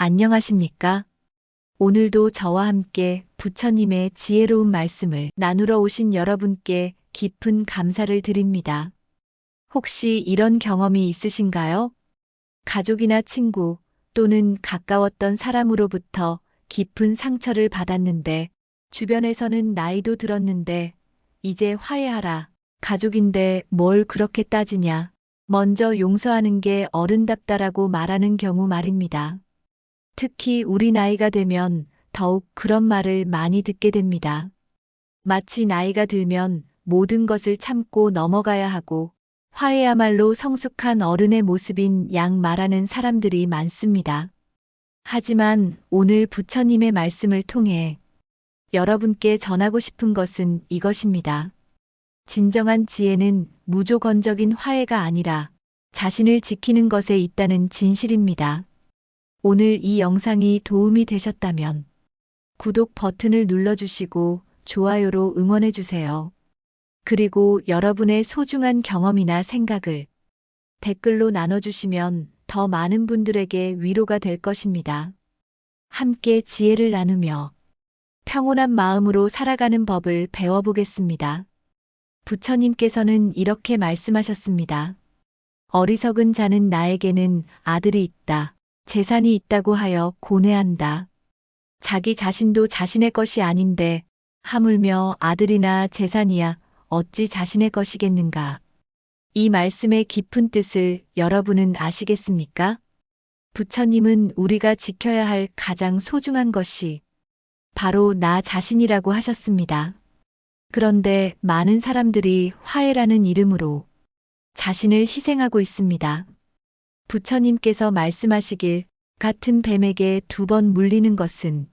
안녕하십니까? 오늘도 저와 함께 부처님의 지혜로운 말씀을 나누러 오신 여러분께 깊은 감사를 드립니다. 혹시 이런 경험이 있으신가요? 가족이나 친구 또는 가까웠던 사람으로부터 깊은 상처를 받았는데 주변에서는 나이도 들었는데 이제 화해하라. 가족인데 뭘 그렇게 따지냐. 먼저 용서하는 게 어른답다라고 말하는 경우 말입니다. 특히 우리 나이가 되면 더욱 그런 말을 많이 듣게 됩니다. 마치 나이가 들면 모든 것을 참고 넘어가야 하고 화해야말로 성숙한 어른의 모습인 양 말하는 사람들이 많습니다. 하지만 오늘 부처님의 말씀을 통해 여러분께 전하고 싶은 것은 이것입니다. 진정한 지혜는 무조건적인 화해가 아니라 자신을 지키는 것에 있다는 진실입니다. 오늘 이 영상이 도움이 되셨다면 구독 버튼을 눌러주시고 좋아요로 응원해주세요. 그리고 여러분의 소중한 경험이나 생각을 댓글로 나눠주시면 더 많은 분들에게 위로가 될 것입니다. 함께 지혜를 나누며 평온한 마음으로 살아가는 법을 배워보겠습니다. 부처님께서는 이렇게 말씀하셨습니다. 어리석은 자는 나에게는 아들이 있다. 재산이 있다고 하여 고뇌한다. 자기 자신도 자신의 것이 아닌데 하물며 아들이나 재산이야 어찌 자신의 것이겠는가. 이 말씀의 깊은 뜻을 여러분은 아시겠습니까? 부처님은 우리가 지켜야 할 가장 소중한 것이 바로 나 자신이라고 하셨습니다. 그런데 많은 사람들이 화해라는 이름으로 자신을 희생하고 있습니다. 부처님께서 말씀하시길 같은 뱀에게 2번 물리는 것은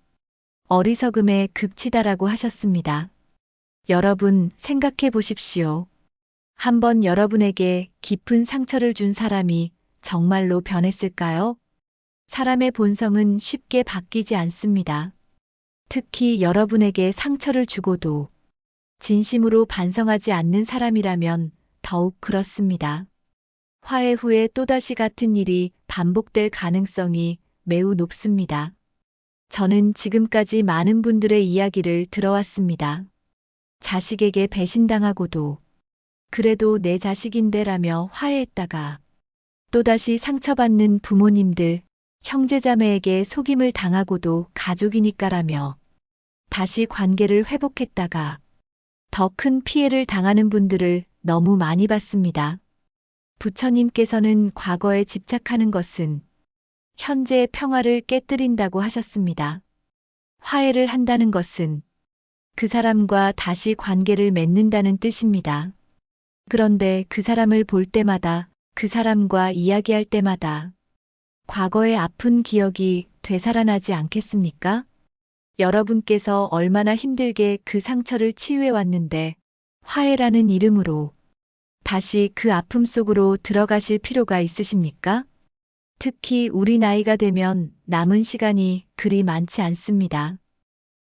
어리석음의 극치다라고 하셨습니다. 여러분 생각해 보십시오. 한번 여러분에게 깊은 상처를 준 사람이 정말로 변했을까요? 사람의 본성은 쉽게 바뀌지 않습니다. 특히 여러분에게 상처를 주고도 진심으로 반성하지 않는 사람이라면 더욱 그렇습니다. 화해 후에 또다시 같은 일이 반복될 가능성이 매우 높습니다. 저는 지금까지 많은 분들의 이야기를 들어왔습니다. 자식에게 배신당하고도 그래도 내 자식인데라며 화해했다가 또다시 상처받는 부모님들, 형제자매에게 속임을 당하고도 가족이니까라며 다시 관계를 회복했다가 더 큰 피해를 당하는 분들을 너무 많이 봤습니다. 부처님께서는 과거에 집착하는 것은 현재의 평화를 깨뜨린다고 하셨습니다. 화해를 한다는 것은 그 사람과 다시 관계를 맺는다는 뜻입니다. 그런데 그 사람을 볼 때마다, 그 사람과 이야기할 때마다 과거의 아픈 기억이 되살아나지 않겠습니까? 여러분께서 얼마나 힘들게 그 상처를 치유해 왔는데 화해라는 이름으로 다시 그 아픔 속으로 들어가실 필요가 있으십니까? 특히 우리 나이가 되면 남은 시간이 그리 많지 않습니다.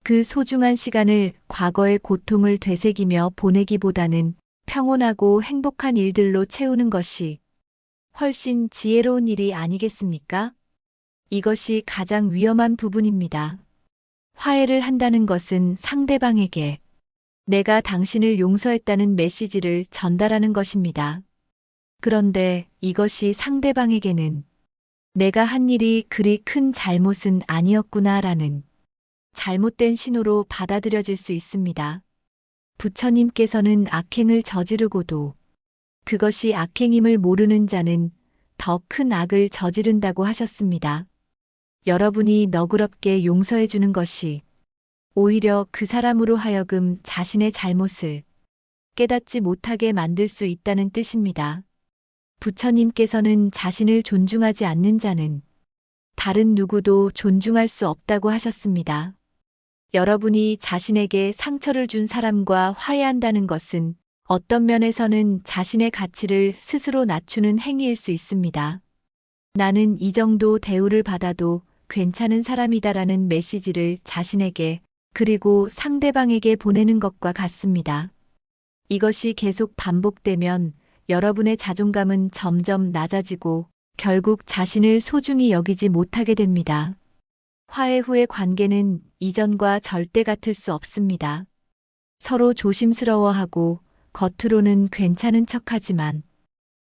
그 소중한 시간을 과거의 고통을 되새기며 보내기보다는 평온하고 행복한 일들로 채우는 것이 훨씬 지혜로운 일이 아니겠습니까? 이것이 가장 위험한 부분입니다. 화해를 한다는 것은 상대방에게 내가 당신을 용서했다는 메시지를 전달하는 것입니다. 그런데 이것이 상대방에게는 내가 한 일이 그리 큰 잘못은 아니었구나라는 잘못된 신호로 받아들여질 수 있습니다. 부처님께서는 악행을 저지르고도 그것이 악행임을 모르는 자는 더 큰 악을 저지른다고 하셨습니다. 여러분이 너그럽게 용서해 주는 것이 오히려 그 사람으로 하여금 자신의 잘못을 깨닫지 못하게 만들 수 있다는 뜻입니다. 부처님께서는 자신을 존중하지 않는 자는 다른 누구도 존중할 수 없다고 하셨습니다. 여러분이 자신에게 상처를 준 사람과 화해한다는 것은 어떤 면에서는 자신의 가치를 스스로 낮추는 행위일 수 있습니다. 나는 이 정도 대우를 받아도 괜찮은 사람이다라는 메시지를 자신에게 그리고 상대방에게 보내는 것과 같습니다. 이것이 계속 반복되면 여러분의 자존감은 점점 낮아지고 결국 자신을 소중히 여기지 못하게 됩니다. 화해 후의 관계는 이전과 절대 같을 수 없습니다. 서로 조심스러워하고 겉으로는 괜찮은 척하지만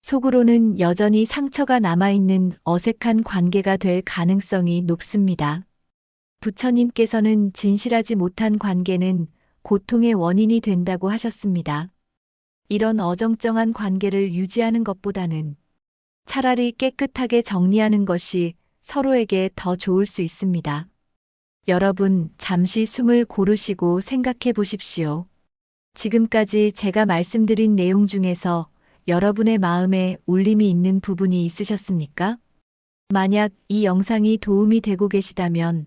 속으로는 여전히 상처가 남아있는 어색한 관계가 될 가능성이 높습니다. 부처님께서는 진실하지 못한 관계는 고통의 원인이 된다고 하셨습니다. 이런 어정쩡한 관계를 유지하는 것보다는 차라리 깨끗하게 정리하는 것이 서로에게 더 좋을 수 있습니다. 여러분, 잠시 숨을 고르시고 생각해 보십시오. 지금까지 제가 말씀드린 내용 중에서 여러분의 마음에 울림이 있는 부분이 있으셨습니까? 만약 이 영상이 도움이 되고 계시다면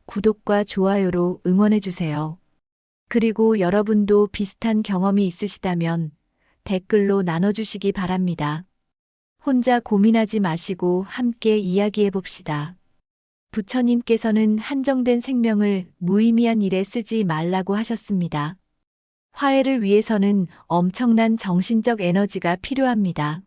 구독과 좋아요로 응원해 주세요. 그리고 여러분도 비슷한 경험이 있으시다면 댓글로 나눠주시기 바랍니다. 혼자 고민하지 마시고 함께 이야기해 봅시다. 부처님께서는 한정된 생명을 무의미한 일에 쓰지 말라고 하셨습니다. 화해를 위해서는 엄청난 정신적 에너지가 필요합니다.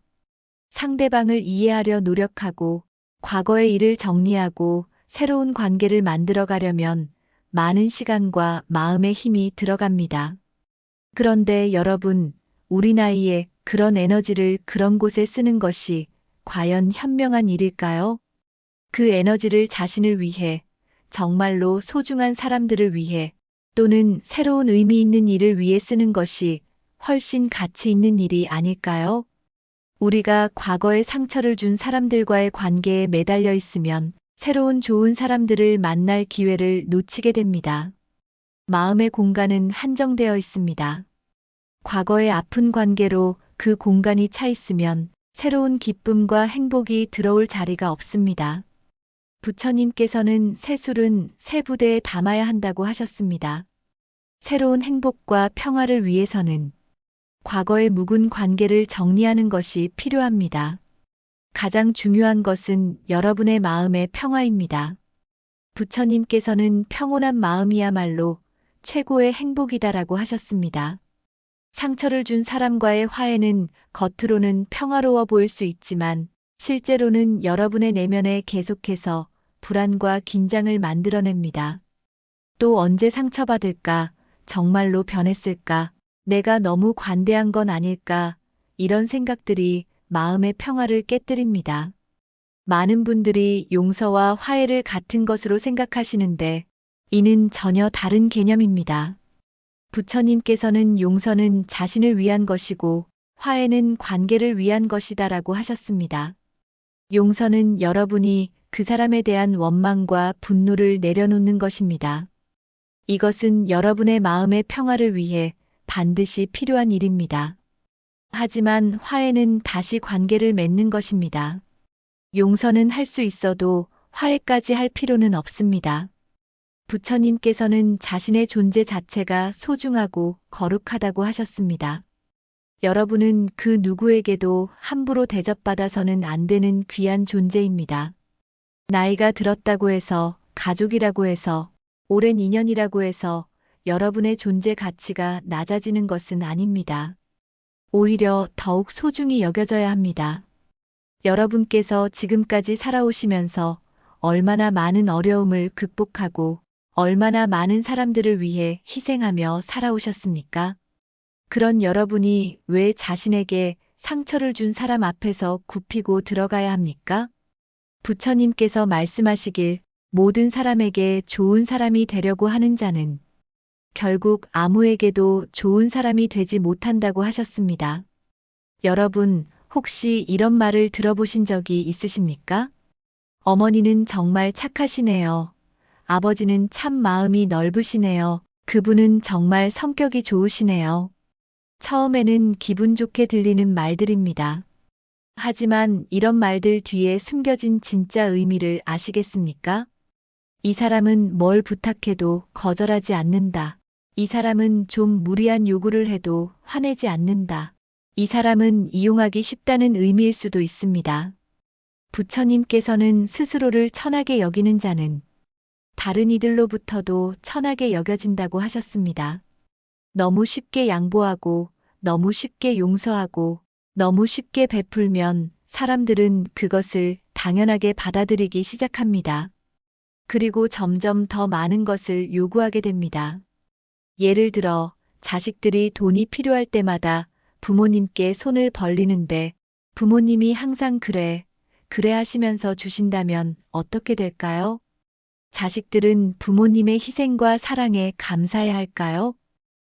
상대방을 이해하려 노력하고 과거의 일을 정리하고 새로운 관계를 만들어 가려면 많은 시간과 마음의 힘이 들어갑니다. 그런데 여러분, 우리 나이에 그런 에너지를 그런 곳에 쓰는 것이 과연 현명한 일일까요? 그 에너지를 자신을 위해, 정말로 소중한 사람들을 위해, 또는 새로운 의미 있는 일을 위해 쓰는 것이 훨씬 가치 있는 일이 아닐까요? 우리가 과거에 상처를 준 사람들과의 관계에 매달려 있으면 새로운 좋은 사람들을 만날 기회를 놓치게 됩니다. 마음의 공간은 한정되어 있습니다. 과거의 아픈 관계로 그 공간이 차 있으면 새로운 기쁨과 행복이 들어올 자리가 없습니다. 부처님께서는 새 술은 새 부대에 담아야 한다고 하셨습니다. 새로운 행복과 평화를 위해서는 과거의 묵은 관계를 정리하는 것이 필요합니다. 가장 중요한 것은 여러분의 마음의 평화입니다. 부처님께서는 평온한 마음이야말로 최고의 행복이다라고 하셨습니다. 상처를 준 사람과의 화해는 겉으로는 평화로워 보일 수 있지만 실제로는 여러분의 내면에 계속해서 불안과 긴장을 만들어냅니다. 또 언제 상처받을까? 정말로 변했을까? 내가 너무 관대한 건 아닐까? 이런 생각들이 마음의 평화를 깨뜨립니다. 많은 분들이 용서와 화해를 같은 것으로 생각하시는데 이는 전혀 다른 개념입니다. 부처님께서는 용서는 자신을 위한 것이고 화해는 관계를 위한 것이다라고 하셨습니다. 용서는 여러분이 그 사람에 대한 원망과 분노를 내려놓는 것입니다. 이것은 여러분의 마음의 평화를 위해 반드시 필요한 일입니다. 하지만 화해는 다시 관계를 맺는 것입니다. 용서는 할 수 있어도 화해까지 할 필요는 없습니다. 부처님께서는 자신의 존재 자체가 소중하고 거룩하다고 하셨습니다. 여러분은 그 누구에게도 함부로 대접받아서는 안 되는 귀한 존재입니다. 나이가 들었다고 해서, 가족이라고 해서, 오랜 인연이라고 해서 여러분의 존재 가치가 낮아지는 것은 아닙니다. 오히려 더욱 소중히 여겨져야 합니다. 여러분께서 지금까지 살아오시면서 얼마나 많은 어려움을 극복하고 얼마나 많은 사람들을 위해 희생하며 살아오셨습니까? 그런 여러분이 왜 자신에게 상처를 준 사람 앞에서 굽히고 들어가야 합니까? 부처님께서 말씀하시길 모든 사람에게 좋은 사람이 되려고 하는 자는 결국 아무에게도 좋은 사람이 되지 못한다고 하셨습니다. 여러분, 혹시 이런 말을 들어보신 적이 있으십니까? 어머니는 정말 착하시네요. 아버지는 참 마음이 넓으시네요. 그분은 정말 성격이 좋으시네요. 처음에는 기분 좋게 들리는 말들입니다. 하지만 이런 말들 뒤에 숨겨진 진짜 의미를 아시겠습니까? 이 사람은 뭘 부탁해도 거절하지 않는다. 이 사람은 좀 무리한 요구를 해도 화내지 않는다. 이 사람은 이용하기 쉽다는 의미일 수도 있습니다. 부처님께서는 스스로를 천하게 여기는 자는 다른 이들로부터도 천하게 여겨진다고 하셨습니다. 너무 쉽게 양보하고 너무 쉽게 용서하고 너무 쉽게 베풀면 사람들은 그것을 당연하게 받아들이기 시작합니다. 그리고 점점 더 많은 것을 요구하게 됩니다. 예를 들어 자식들이 돈이 필요할 때마다 부모님께 손을 벌리는데 부모님이 항상 그래, 그래 하시면서 주신다면 어떻게 될까요? 자식들은 부모님의 희생과 사랑에 감사해야 할까요?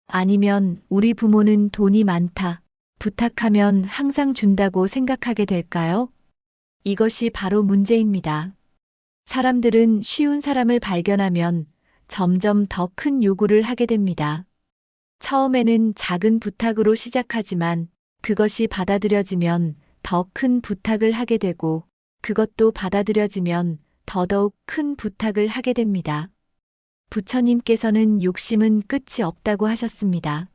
아니면 우리 부모는 돈이 많다, 부탁하면 항상 준다고 생각하게 될까요? 이것이 바로 문제입니다. 사람들은 쉬운 사람을 발견하면 점점 더 큰 요구를 하게 됩니다. 처음에는 작은 부탁으로 시작하지만 그것이 받아들여지면 더 큰 부탁을 하게 되고 그것도 받아들여지면 더더욱 큰 부탁을 하게 됩니다. 부처님께서는 욕심은 끝이 없다고 하셨습니다.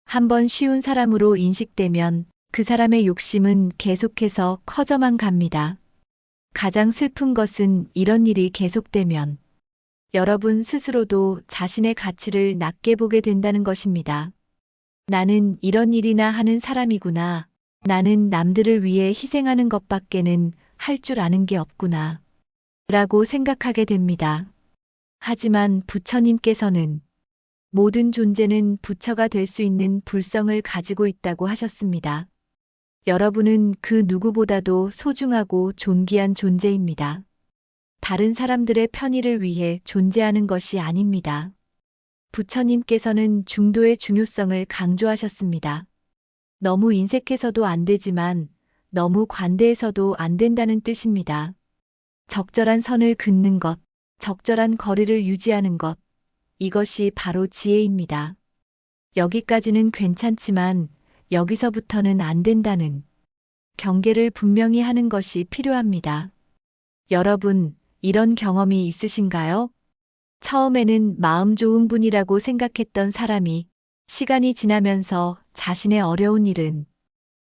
한번 쉬운 사람으로 인식되면 그 사람의 욕심은 계속해서 커져만 갑니다. 가장 슬픈 것은 이런 일이 계속되면 여러분 스스로도 자신의 가치를 낮게 보게 된다는 것입니다. 나는 이런 일이나 하는 사람이구나. 나는 남들을 위해 희생하는 것밖에는 할 줄 아는 게 없구나. 라고 생각하게 됩니다. 하지만 부처님께서는 모든 존재는 부처가 될 수 있는 불성을 가지고 있다고 하셨습니다. 여러분은 그 누구보다도 소중하고 존귀한 존재입니다. 다른 사람들의 편의를 위해 존재하는 것이 아닙니다. 부처님께서는 중도의 중요성을 강조하셨습니다. 너무 인색해서도 안 되지만 너무 관대해서도 안 된다는 뜻입니다. 적절한 선을 긋는 것, 적절한 거리를 유지하는 것, 이것이 바로 지혜입니다. 여기까지는 괜찮지만 여기서부터는 안 된다는 경계를 분명히 하는 것이 필요합니다. 여러분, 이런 경험이 있으신가요? 처음에는 마음 좋은 분이라고 생각했던 사람이 시간이 지나면서 자신의 어려운 일은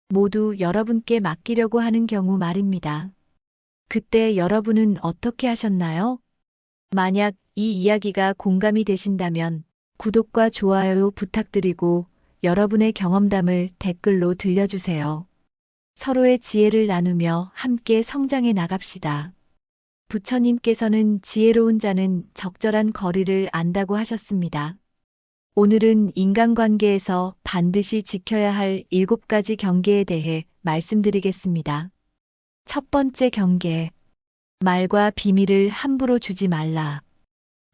모두 여러분께 맡기려고 하는 경우 말입니다. 그때 여러분은 어떻게 하셨나요? 만약 이 이야기가 공감이 되신다면 구독과 좋아요 부탁드리고 여러분의 경험담을 댓글로 들려주세요. 서로의 지혜를 나누며 함께 성장해 나갑시다. 부처님께서는 지혜로운 자는 적절한 거리를 안다고 하셨습니다. 오늘은 인간관계에서 반드시 지켜야 할 7가지 경계에 대해 말씀드리겠습니다. 첫 번째 경계. 말과 비밀을 함부로 주지 말라.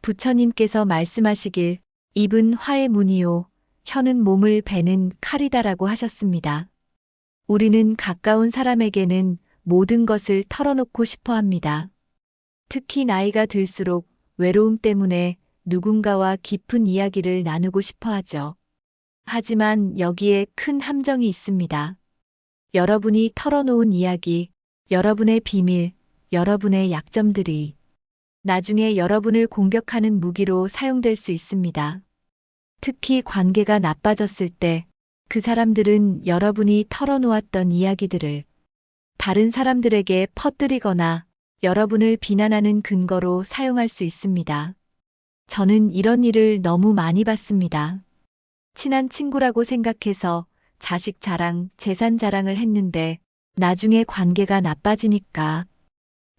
부처님께서 말씀하시길 입은 화의 문이요, 혀는 몸을 베는 칼이다라고 하셨습니다. 우리는 가까운 사람에게는 모든 것을 털어놓고 싶어 합니다. 특히 나이가 들수록 외로움 때문에 누군가와 깊은 이야기를 나누고 싶어 하죠. 하지만 여기에 큰 함정이 있습니다. 여러분이 털어놓은 이야기, 여러분의 비밀, 여러분의 약점들이 나중에 여러분을 공격하는 무기로 사용될 수 있습니다. 특히 관계가 나빠졌을 때 그 사람들은 여러분이 털어놓았던 이야기들을 다른 사람들에게 퍼뜨리거나 여러분을 비난하는 근거로 사용할 수 있습니다. 저는 이런 일을 너무 많이 봤습니다. 친한 친구라고 생각해서 자식 자랑, 재산 자랑을 했는데 나중에 관계가 나빠지니까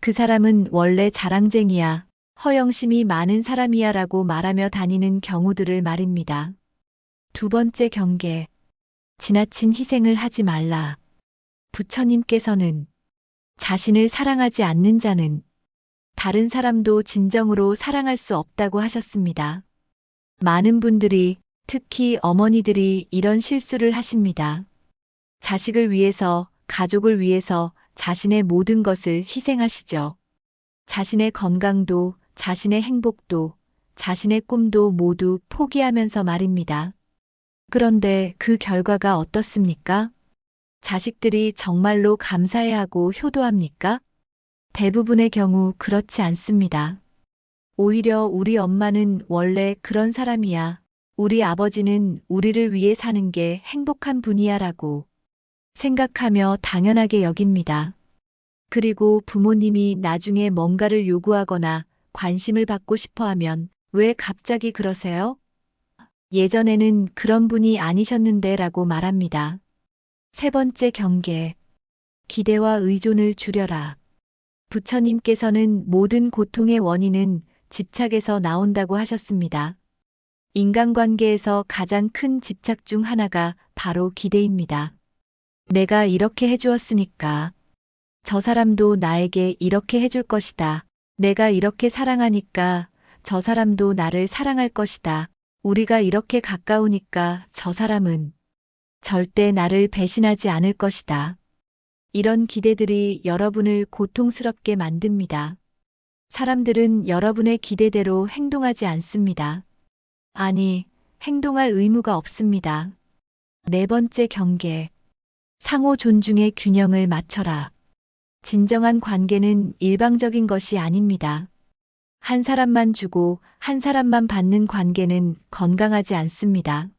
그 사람은 원래 자랑쟁이야, 허영심이 많은 사람이야 라고 말하며 다니는 경우들을 말입니다. 두 번째 경계. 지나친 희생을 하지 말라. 부처님께서는 자신을 사랑하지 않는 자는 다른 사람도 진정으로 사랑할 수 없다고 하셨습니다. 많은 분들이, 특히 어머니들이 이런 실수를 하십니다. 자식을 위해서, 가족을 위해서 자신의 모든 것을 희생하시죠. 자신의 건강도, 자신의 행복도, 자신의 꿈도 모두 포기하면서 말입니다. 그런데 그 결과가 어떻습니까? 자식들이 정말로 감사해하고 효도합니까? 대부분의 경우 그렇지 않습니다. 오히려 우리 엄마는 원래 그런 사람이야. 우리 아버지는 우리를 위해 사는 게 행복한 분이야 라고 생각하며 당연하게 여깁니다. 그리고 부모님이 나중에 뭔가를 요구하거나 관심을 받고 싶어 하면 왜 갑자기 그러세요? 예전에는 그런 분이 아니셨는데 라고 말합니다. 세 번째 경계. 기대와 의존을 줄여라. 부처님께서는 모든 고통의 원인은 집착에서 나온다고 하셨습니다. 인간관계에서 가장 큰 집착 중 하나가 바로 기대입니다. 내가 이렇게 해주었으니까 저 사람도 나에게 이렇게 해줄 것이다. 내가 이렇게 사랑하니까 저 사람도 나를 사랑할 것이다. 우리가 이렇게 가까우니까 저 사람은 절대 나를 배신하지 않을 것이다. 이런 기대들이 여러분을 고통스럽게 만듭니다. 사람들은 여러분의 기대대로 행동하지 않습니다. 아니, 행동할 의무가 없습니다. 네 번째 경계. 상호 존중의 균형을 맞춰라. 진정한 관계는 일방적인 것이 아닙니다. 한 사람만 주고 한 사람만 받는 관계는 건강하지 않습니다.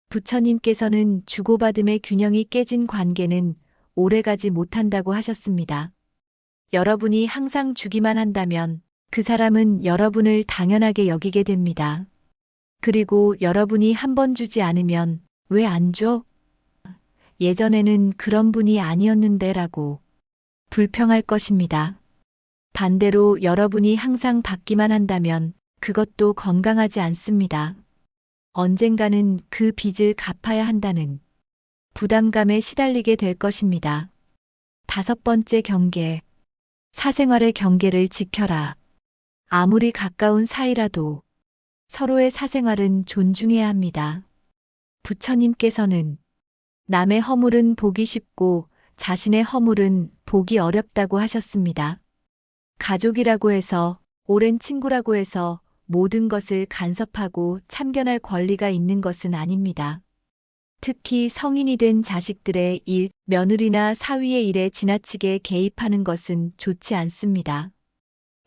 부처님께서는 주고받음의 균형이 깨진 관계는 오래가지 못한다고 하셨습니다. 여러분이 항상 주기만 한다면 그 사람은 여러분을 당연하게 여기게 됩니다. 그리고 여러분이 한 번 주지 않으면 왜 안 줘? 예전에는 그런 분이 아니었는데 라고 불평할 것입니다. 반대로 여러분이 항상 받기만 한다면 그것도 건강하지 않습니다. 언젠가는 그 빚을 갚아야 한다는 부담감에 시달리게 될 것입니다. 다섯 번째 경계. 사생활의 경계를 지켜라. 아무리 가까운 사이라도 서로의 사생활은 존중해야 합니다. 부처님께서는 남의 허물은 보기 쉽고 자신의 허물은 보기 어렵다고 하셨습니다. 가족이라고 해서, 오랜 친구라고 해서 모든 것을 간섭하고 참견할 권리가 있는 것은 아닙니다. 특히 성인이 된 자식들의 일, 며느리나 사위의 일에 지나치게 개입하는 것은 좋지 않습니다.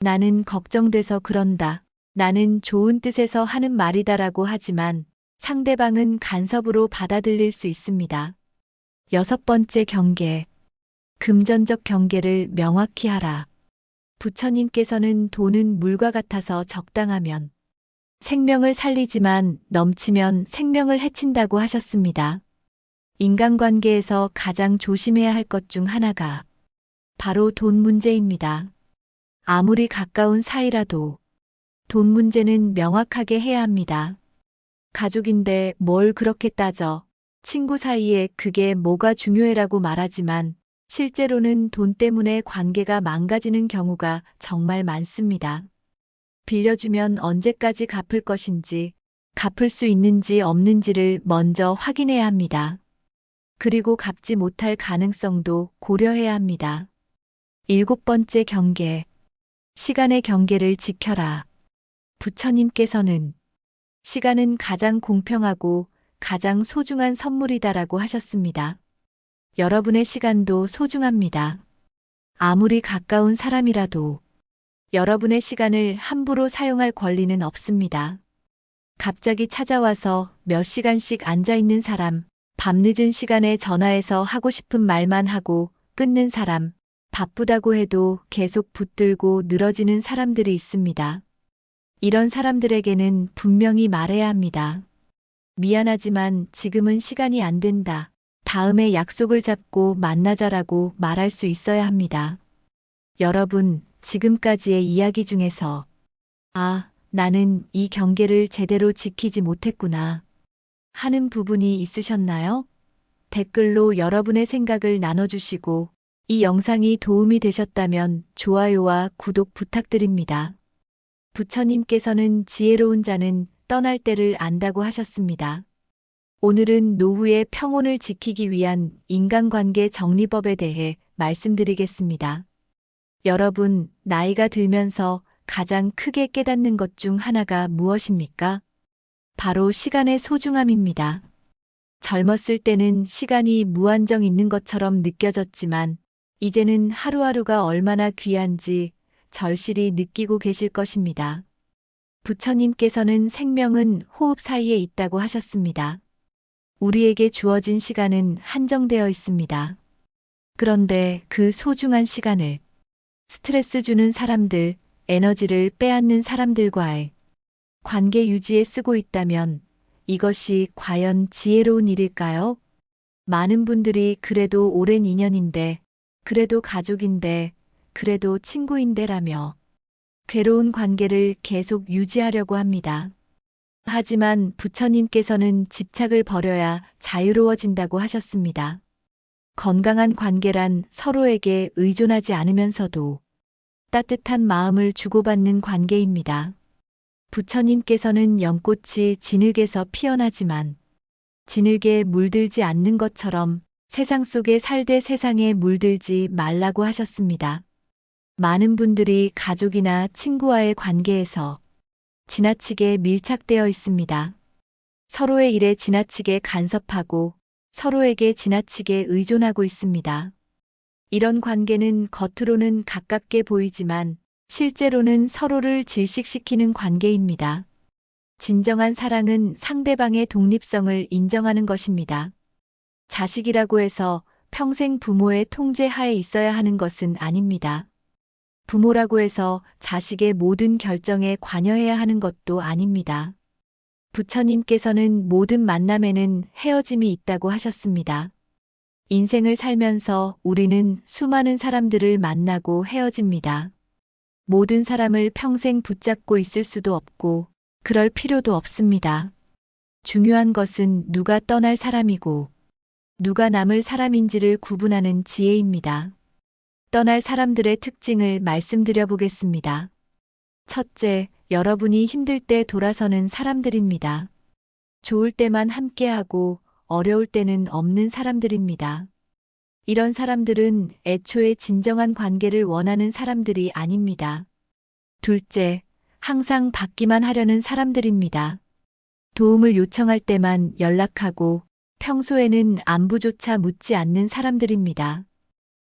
나는 걱정돼서 그런다. 나는 좋은 뜻에서 하는 말이다라고 하지만 상대방은 간섭으로 받아들일 수 있습니다. 여섯 번째 경계. 금전적 경계를 명확히 하라. 부처님께서는 돈은 물과 같아서 적당하면 생명을 살리지만 넘치면 생명을 해친다고 하셨습니다. 인간관계에서 가장 조심해야 할 것 중 하나가 바로 돈 문제입니다. 아무리 가까운 사이라도 돈 문제는 명확하게 해야 합니다. 가족인데 뭘 그렇게 따져? 친구 사이에 그게 뭐가 중요해라고 말하지만 실제로는 돈 때문에 관계가 망가지는 경우가 정말 많습니다. 빌려주면 언제까지 갚을 것인지, 갚을 수 있는지 없는지를 먼저 확인해야 합니다. 그리고 갚지 못할 가능성도 고려해야 합니다. 일곱 번째 경계. 시간의 경계를 지켜라. 부처님께서는 시간은 가장 공평하고 가장 소중한 선물이다라고 하셨습니다. 여러분의 시간도 소중합니다. 아무리 가까운 사람이라도 여러분의 시간을 함부로 사용할 권리는 없습니다. 갑자기 찾아와서 몇 시간씩 앉아있는 사람, 밤늦은 시간에 전화해서 하고 싶은 말만 하고 끊는 사람, 바쁘다고 해도 계속 붙들고 늘어지는 사람들이 있습니다. 이런 사람들에게는 분명히 말해야 합니다. 미안하지만 지금은 시간이 안 된다. 다음에 약속을 잡고 만나자라고 말할 수 있어야 합니다. 여러분, 지금까지의 이야기 중에서 나는 이 경계를 제대로 지키지 못했구나 하는 부분이 있으셨나요? 댓글로 여러분의 생각을 나눠주시고 이 영상이 도움이 되셨다면 좋아요와 구독 부탁드립니다. 부처님께서는 지혜로운 자는 떠날 때를 안다고 하셨습니다. 오늘은 노후의 평온을 지키기 위한 인간관계 정리법에 대해 말씀드리겠습니다. 여러분, 나이가 들면서 가장 크게 깨닫는 것 중 하나가 무엇입니까? 바로 시간의 소중함입니다. 젊었을 때는 시간이 무한정 있는 것처럼 느껴졌지만 이제는 하루하루가 얼마나 귀한지 절실히 느끼고 계실 것입니다. 부처님께서는 생명은 호흡 사이에 있다고 하셨습니다. 우리에게 주어진 시간은 한정되어 있습니다. 그런데 그 소중한 시간을 스트레스 주는 사람들, 에너지를 빼앗는 사람들과의 관계 유지에 쓰고 있다면 이것이 과연 지혜로운 일일까요? 많은 분들이 그래도 오랜 인연인데, 그래도 가족인데, 그래도 친구인데라며 괴로운 관계를 계속 유지하려고 합니다. 하지만 부처님께서는 집착을 버려야 자유로워진다고 하셨습니다. 건강한 관계란 서로에게 의존하지 않으면서도 따뜻한 마음을 주고받는 관계입니다. 부처님께서는 연꽃이 진흙에서 피어나지만 진흙에 물들지 않는 것처럼 세상 속에 살되 세상에 물들지 말라고 하셨습니다. 많은 분들이 가족이나 친구와의 관계에서 지나치게 밀착되어 있습니다. 서로의 일에 지나치게 간섭하고 서로에게 지나치게 의존하고 있습니다. 이런 관계는 겉으로는 가깝게 보이지만 실제로는 서로를 질식시키는 관계입니다. 진정한 사랑은 상대방의 독립성을 인정하는 것입니다. 자식이라고 해서 평생 부모의 통제 하에 있어야 하는 것은 아닙니다. 부모라고 해서 자식의 모든 결정에 관여해야 하는 것도 아닙니다. 부처님께서는 모든 만남에는 헤어짐이 있다고 하셨습니다. 인생을 살면서 우리는 수많은 사람들을 만나고 헤어집니다. 모든 사람을 평생 붙잡고 있을 수도 없고 그럴 필요도 없습니다. 중요한 것은 누가 떠날 사람이고 누가 남을 사람인지를 구분하는 지혜입니다. 떠날 사람들의 특징을 말씀드려 보겠습니다. 첫째, 여러분이 힘들 때 돌아서는 사람들입니다. 좋을 때만 함께하고 어려울 때는 없는 사람들입니다. 이런 사람들은 애초에 진정한 관계를 원하는 사람들이 아닙니다. 둘째, 항상 받기만 하려는 사람들입니다. 도움을 요청할 때만 연락하고 평소에는 안부조차 묻지 않는 사람들입니다.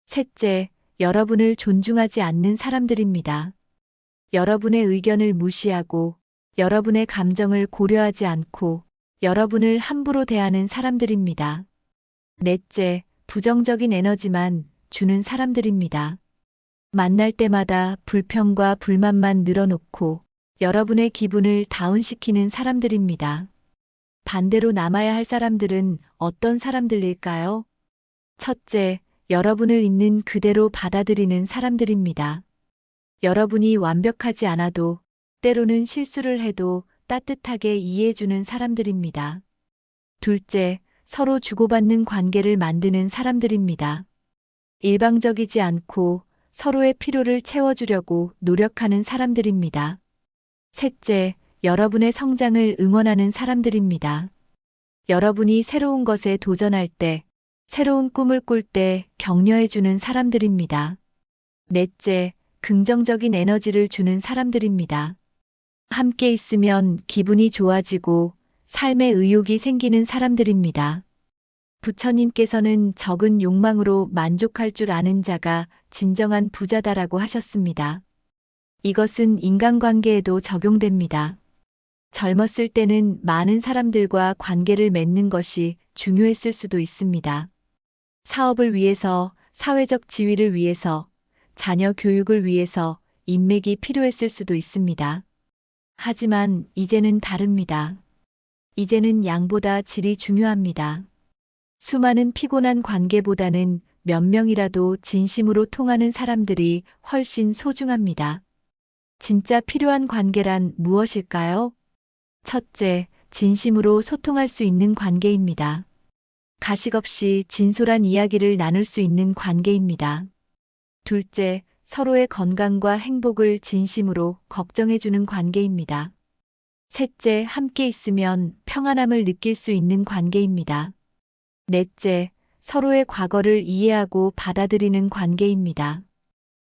셋째, 여러분을 존중하지 않는 사람들입니다. 여러분의 의견을 무시하고 여러분의 감정을 고려하지 않고 여러분을 함부로 대하는 사람들입니다. 넷째, 부정적인 에너지만 주는 사람들입니다. 만날 때마다 불평과 불만만 늘어놓고 여러분의 기분을 다운시키는 사람들입니다. 반대로 남아야 할 사람들은 어떤 사람들일까요? 첫째, 여러분을 있는 그대로 받아들이는 사람들입니다. 여러분이 완벽하지 않아도 때로는 실수를 해도 따뜻하게 이해해주는 사람들입니다. 둘째, 서로 주고받는 관계를 만드는 사람들입니다. 일방적이지 않고 서로의 필요를 채워주려고 노력하는 사람들입니다. 셋째, 여러분의 성장을 응원하는 사람들입니다. 여러분이 새로운 것에 도전할 때, 새로운 꿈을 꿀 때 격려해주는 사람들입니다. 넷째, 긍정적인 에너지를 주는 사람들입니다. 함께 있으면 기분이 좋아지고 삶에 의욕이 생기는 사람들입니다. 부처님께서는 적은 욕망으로 만족할 줄 아는 자가 진정한 부자다라고 하셨습니다. 이것은 인간관계에도 적용됩니다. 젊었을 때는 많은 사람들과 관계를 맺는 것이 중요했을 수도 있습니다. 사업을 위해서, 사회적 지위를 위해서, 자녀 교육을 위해서 인맥이 필요했을 수도 있습니다. 하지만 이제는 다릅니다. 이제는 양보다 질이 중요합니다. 수많은 피곤한 관계보다는 몇 명이라도 진심으로 통하는 사람들이 훨씬 소중합니다. 진짜 필요한 관계란 무엇일까요? 첫째, 진심으로 소통할 수 있는 관계입니다. 가식 없이 진솔한 이야기를 나눌 수 있는 관계입니다. 둘째, 서로의 건강과 행복을 진심으로 걱정해주는 관계입니다. 셋째, 함께 있으면 평안함을 느낄 수 있는 관계입니다. 넷째, 서로의 과거를 이해하고 받아들이는 관계입니다.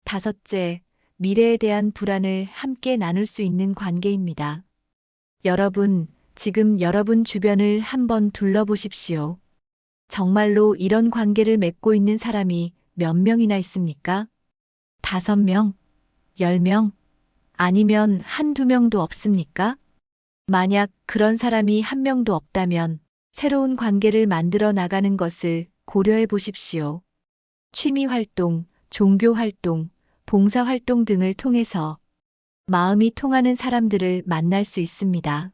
다섯째, 미래에 대한 불안을 함께 나눌 수 있는 관계입니다. 여러분, 지금 여러분 주변을 한번 둘러보십시오. 정말로 이런 관계를 맺고 있는 사람이 몇 명이나 있습니까? 5명? 10명? 아니면 한두 명도 없습니까? 만약 그런 사람이 한 명도 없다면 새로운 관계를 만들어 나가는 것을 고려해 보십시오. 취미 활동, 종교 활동, 봉사 활동 등을 통해서 마음이 통하는 사람들을 만날 수 있습니다.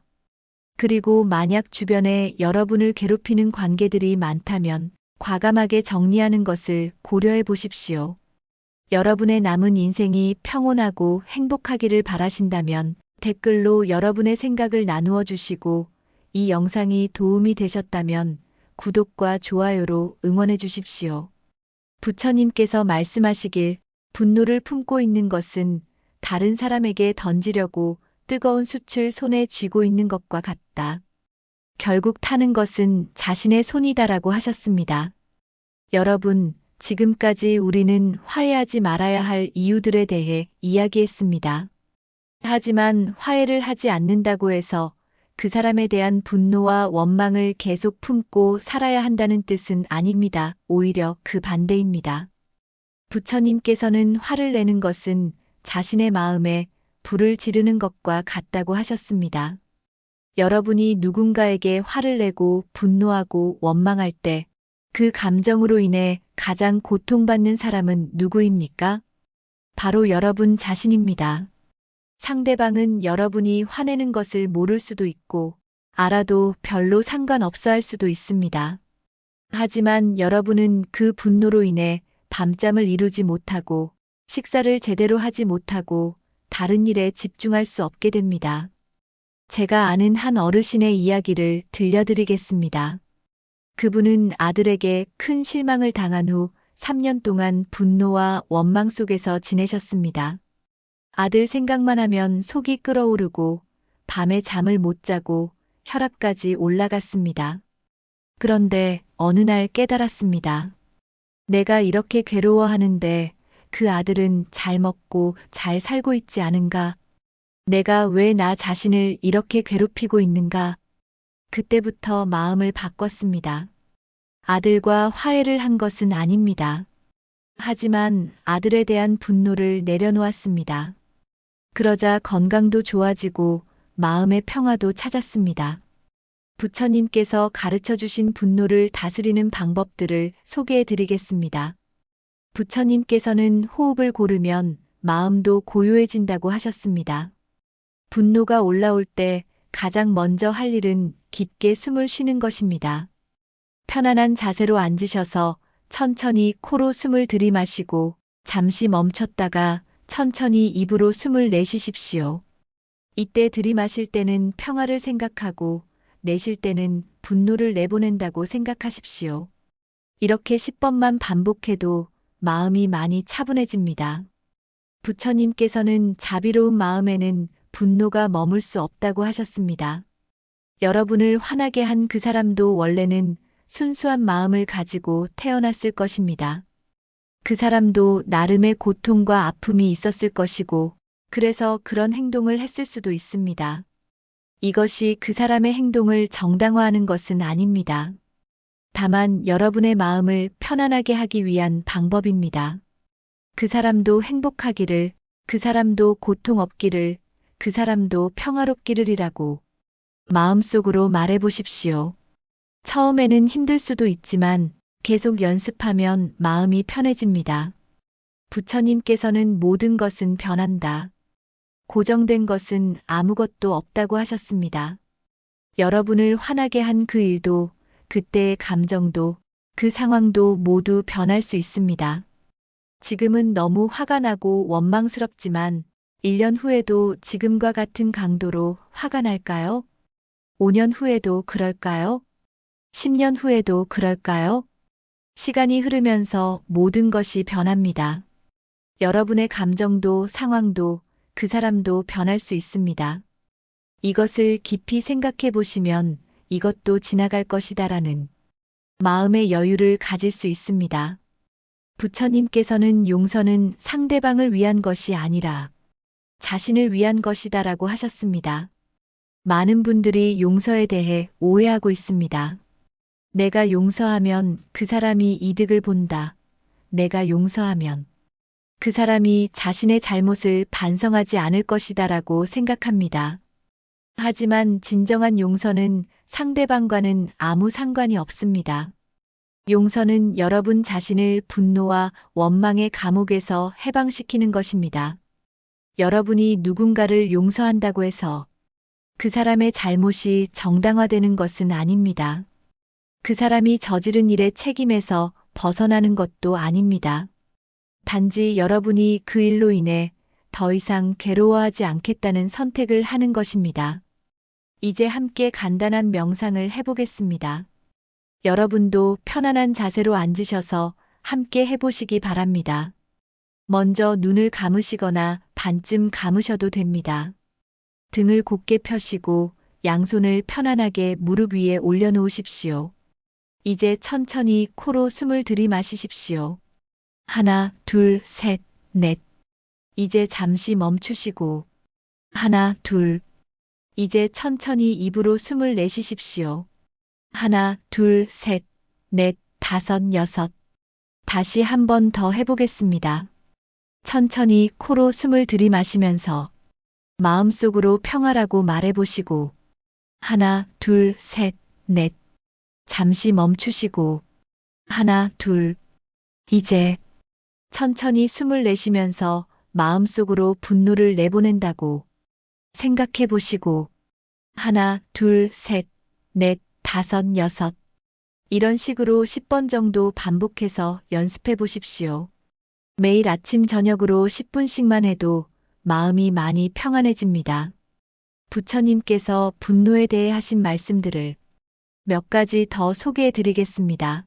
그리고 만약 주변에 여러분을 괴롭히는 관계들이 많다면 과감하게 정리하는 것을 고려해 보십시오. 여러분의 남은 인생이 평온하고 행복하기를 바라신다면 댓글로 여러분의 생각을 나누어 주시고 이 영상이 도움이 되셨다면 구독과 좋아요로 응원해 주십시오. 부처님께서 말씀하시길 분노를 품고 있는 것은 다른 사람에게 던지려고 뜨거운 숯을 손에 쥐고 있는 것과 같다. 결국 타는 것은 자신의 손이다라고 하셨습니다. 여러분, 지금까지 우리는 화해하지 말아야 할 이유들에 대해 이야기했습니다. 하지만 화해를 하지 않는다고 해서 그 사람에 대한 분노와 원망을 계속 품고 살아야 한다는 뜻은 아닙니다. 오히려 그 반대입니다. 부처님께서는 화를 내는 것은 자신의 마음에 불을 지르는 것과 같다고 하셨습니다. 여러분이 누군가에게 화를 내고 분노하고 원망할 때 그 감정으로 인해 가장 고통받는 사람은 누구입니까? 바로 여러분 자신입니다. 상대방은 여러분이 화내는 것을 모를 수도 있고 알아도 별로 상관없어 할 수도 있습니다. 하지만 여러분은 그 분노로 인해 밤잠을 이루지 못하고 식사를 제대로 하지 못하고 다른 일에 집중할 수 없게 됩니다. 제가 아는 한 어르신의 이야기를 들려드리겠습니다. 그분은 아들에게 큰 실망을 당한 후 3년 동안 분노와 원망 속에서 지내셨습니다. 아들 생각만 하면 속이 끓어오르고 밤에 잠을 못 자고 혈압까지 올라갔습니다. 그런데 어느 날 깨달았습니다. 내가 이렇게 괴로워하는데 그 아들은 잘 먹고 잘 살고 있지 않은가? 내가 왜 나 자신을 이렇게 괴롭히고 있는가? 그때부터 마음을 바꿨습니다. 아들과 화해를 한 것은 아닙니다. 하지만 아들에 대한 분노를 내려놓았습니다. 그러자 건강도 좋아지고 마음의 평화도 찾았습니다. 부처님께서 가르쳐 주신 분노를 다스리는 방법들을 소개해 드리겠습니다. 부처님께서는 호흡을 고르면 마음도 고요해진다고 하셨습니다. 분노가 올라올 때 가장 먼저 할 일은 깊게 숨을 쉬는 것입니다. 편안한 자세로 앉으셔서 천천히 코로 숨을 들이마시고 잠시 멈췄다가 천천히 입으로 숨을 내쉬십시오. 이때 들이마실 때는 평화를 생각하고 내쉴 때는 분노를 내보낸다고 생각하십시오. 이렇게 10번만 반복해도 마음이 많이 차분해집니다. 부처님께서는 자비로운 마음에는 분노가 머물 수 없다고 하셨습니다. 여러분을 화나게 한 그 사람도 원래는 순수한 마음을 가지고 태어났을 것입니다. 그 사람도 나름의 고통과 아픔이 있었을 것이고, 그래서 그런 행동을 했을 수도 있습니다. 이것이 그 사람의 행동을 정당화하는 것은 아닙니다. 다만 여러분의 마음을 편안하게 하기 위한 방법입니다. 그 사람도 행복하기를, 그 사람도 고통 없기를, 그 사람도 평화롭기를이라고 마음속으로 말해 보십시오. 처음에는 힘들 수도 있지만 계속 연습하면 마음이 편해집니다. 부처님께서는 모든 것은 변한다. 고정된 것은 아무것도 없다고 하셨습니다. 여러분을 화나게 한 그 일도, 그때의 감정도, 그 상황도 모두 변할 수 있습니다. 지금은 너무 화가 나고 원망스럽지만 1년 후에도 지금과 같은 강도로 화가 날까요? 5년 후에도 그럴까요? 10년 후에도 그럴까요? 시간이 흐르면서 모든 것이 변합니다. 여러분의 감정도 상황도 그 사람도 변할 수 있습니다. 이것을 깊이 생각해 보시면 이것도 지나갈 것이다라는 마음의 여유를 가질 수 있습니다. 부처님께서는 용서는 상대방을 위한 것이 아니라 자신을 위한 것이다라고 하셨습니다. 많은 분들이 용서에 대해 오해하고 있습니다. 내가 용서하면 그 사람이 이득을 본다. 내가 용서하면 그 사람이 자신의 잘못을 반성하지 않을 것이다라고 생각합니다. 하지만 진정한 용서는 상대방과는 아무 상관이 없습니다. 용서는 여러분 자신을 분노와 원망의 감옥에서 해방시키는 것입니다. 여러분이 누군가를 용서한다고 해서 그 사람의 잘못이 정당화되는 것은 아닙니다. 그 사람이 저지른 일의 책임에서 벗어나는 것도 아닙니다. 단지 여러분이 그 일로 인해 더 이상 괴로워하지 않겠다는 선택을 하는 것입니다. 이제 함께 간단한 명상을 해보겠습니다. 여러분도 편안한 자세로 앉으셔서 함께 해보시기 바랍니다. 먼저 눈을 감으시거나 반쯤 감으셔도 됩니다. 등을 곧게 펴시고 양손을 편안하게 무릎 위에 올려놓으십시오. 이제 천천히 코로 숨을 들이마시십시오. 하나, 둘, 셋, 넷. 이제 잠시 멈추시고 하나, 둘. 이제 천천히 입으로 숨을 내쉬십시오. 하나, 둘, 셋, 넷, 다섯, 여섯. 다시 한 번 더 해보겠습니다. 천천히 코로 숨을 들이마시면서 마음속으로 평화라고 말해보시고 하나, 둘, 셋, 넷. 잠시 멈추시고 하나, 둘. 이제 천천히 숨을 내쉬면서 마음속으로 분노를 내보낸다고 생각해 보시고 하나, 둘, 셋, 넷, 다섯, 여섯. 이런 식으로 10번 정도 반복해서 연습해 보십시오. 매일 아침 저녁으로 10분씩만 해도 마음이 많이 평안해집니다. 부처님께서 분노에 대해 하신 말씀들을 몇 가지 더 소개해 드리겠습니다.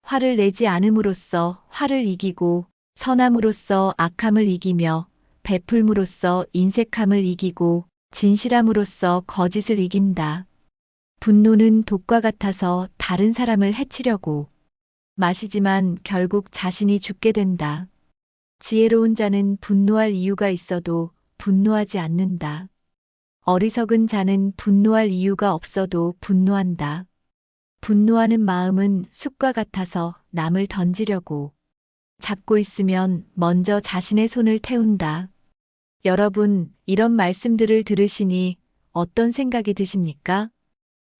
화를 내지 않음으로써 화를 이기고 선함으로써 악함을 이기며 베풀므로써 인색함을 이기고 진실함으로써 거짓을 이긴다. 분노는 독과 같아서 다른 사람을 해치려고 마시지만 결국 자신이 죽게 된다. 지혜로운 자는 분노할 이유가 있어도 분노하지 않는다. 어리석은 자는 분노할 이유가 없어도 분노한다. 분노하는 마음은 숲과 같아서 남을 던지려고 잡고 있으면 먼저 자신의 손을 태운다. 여러분, 이런 말씀들을 들으시니 어떤 생각이 드십니까?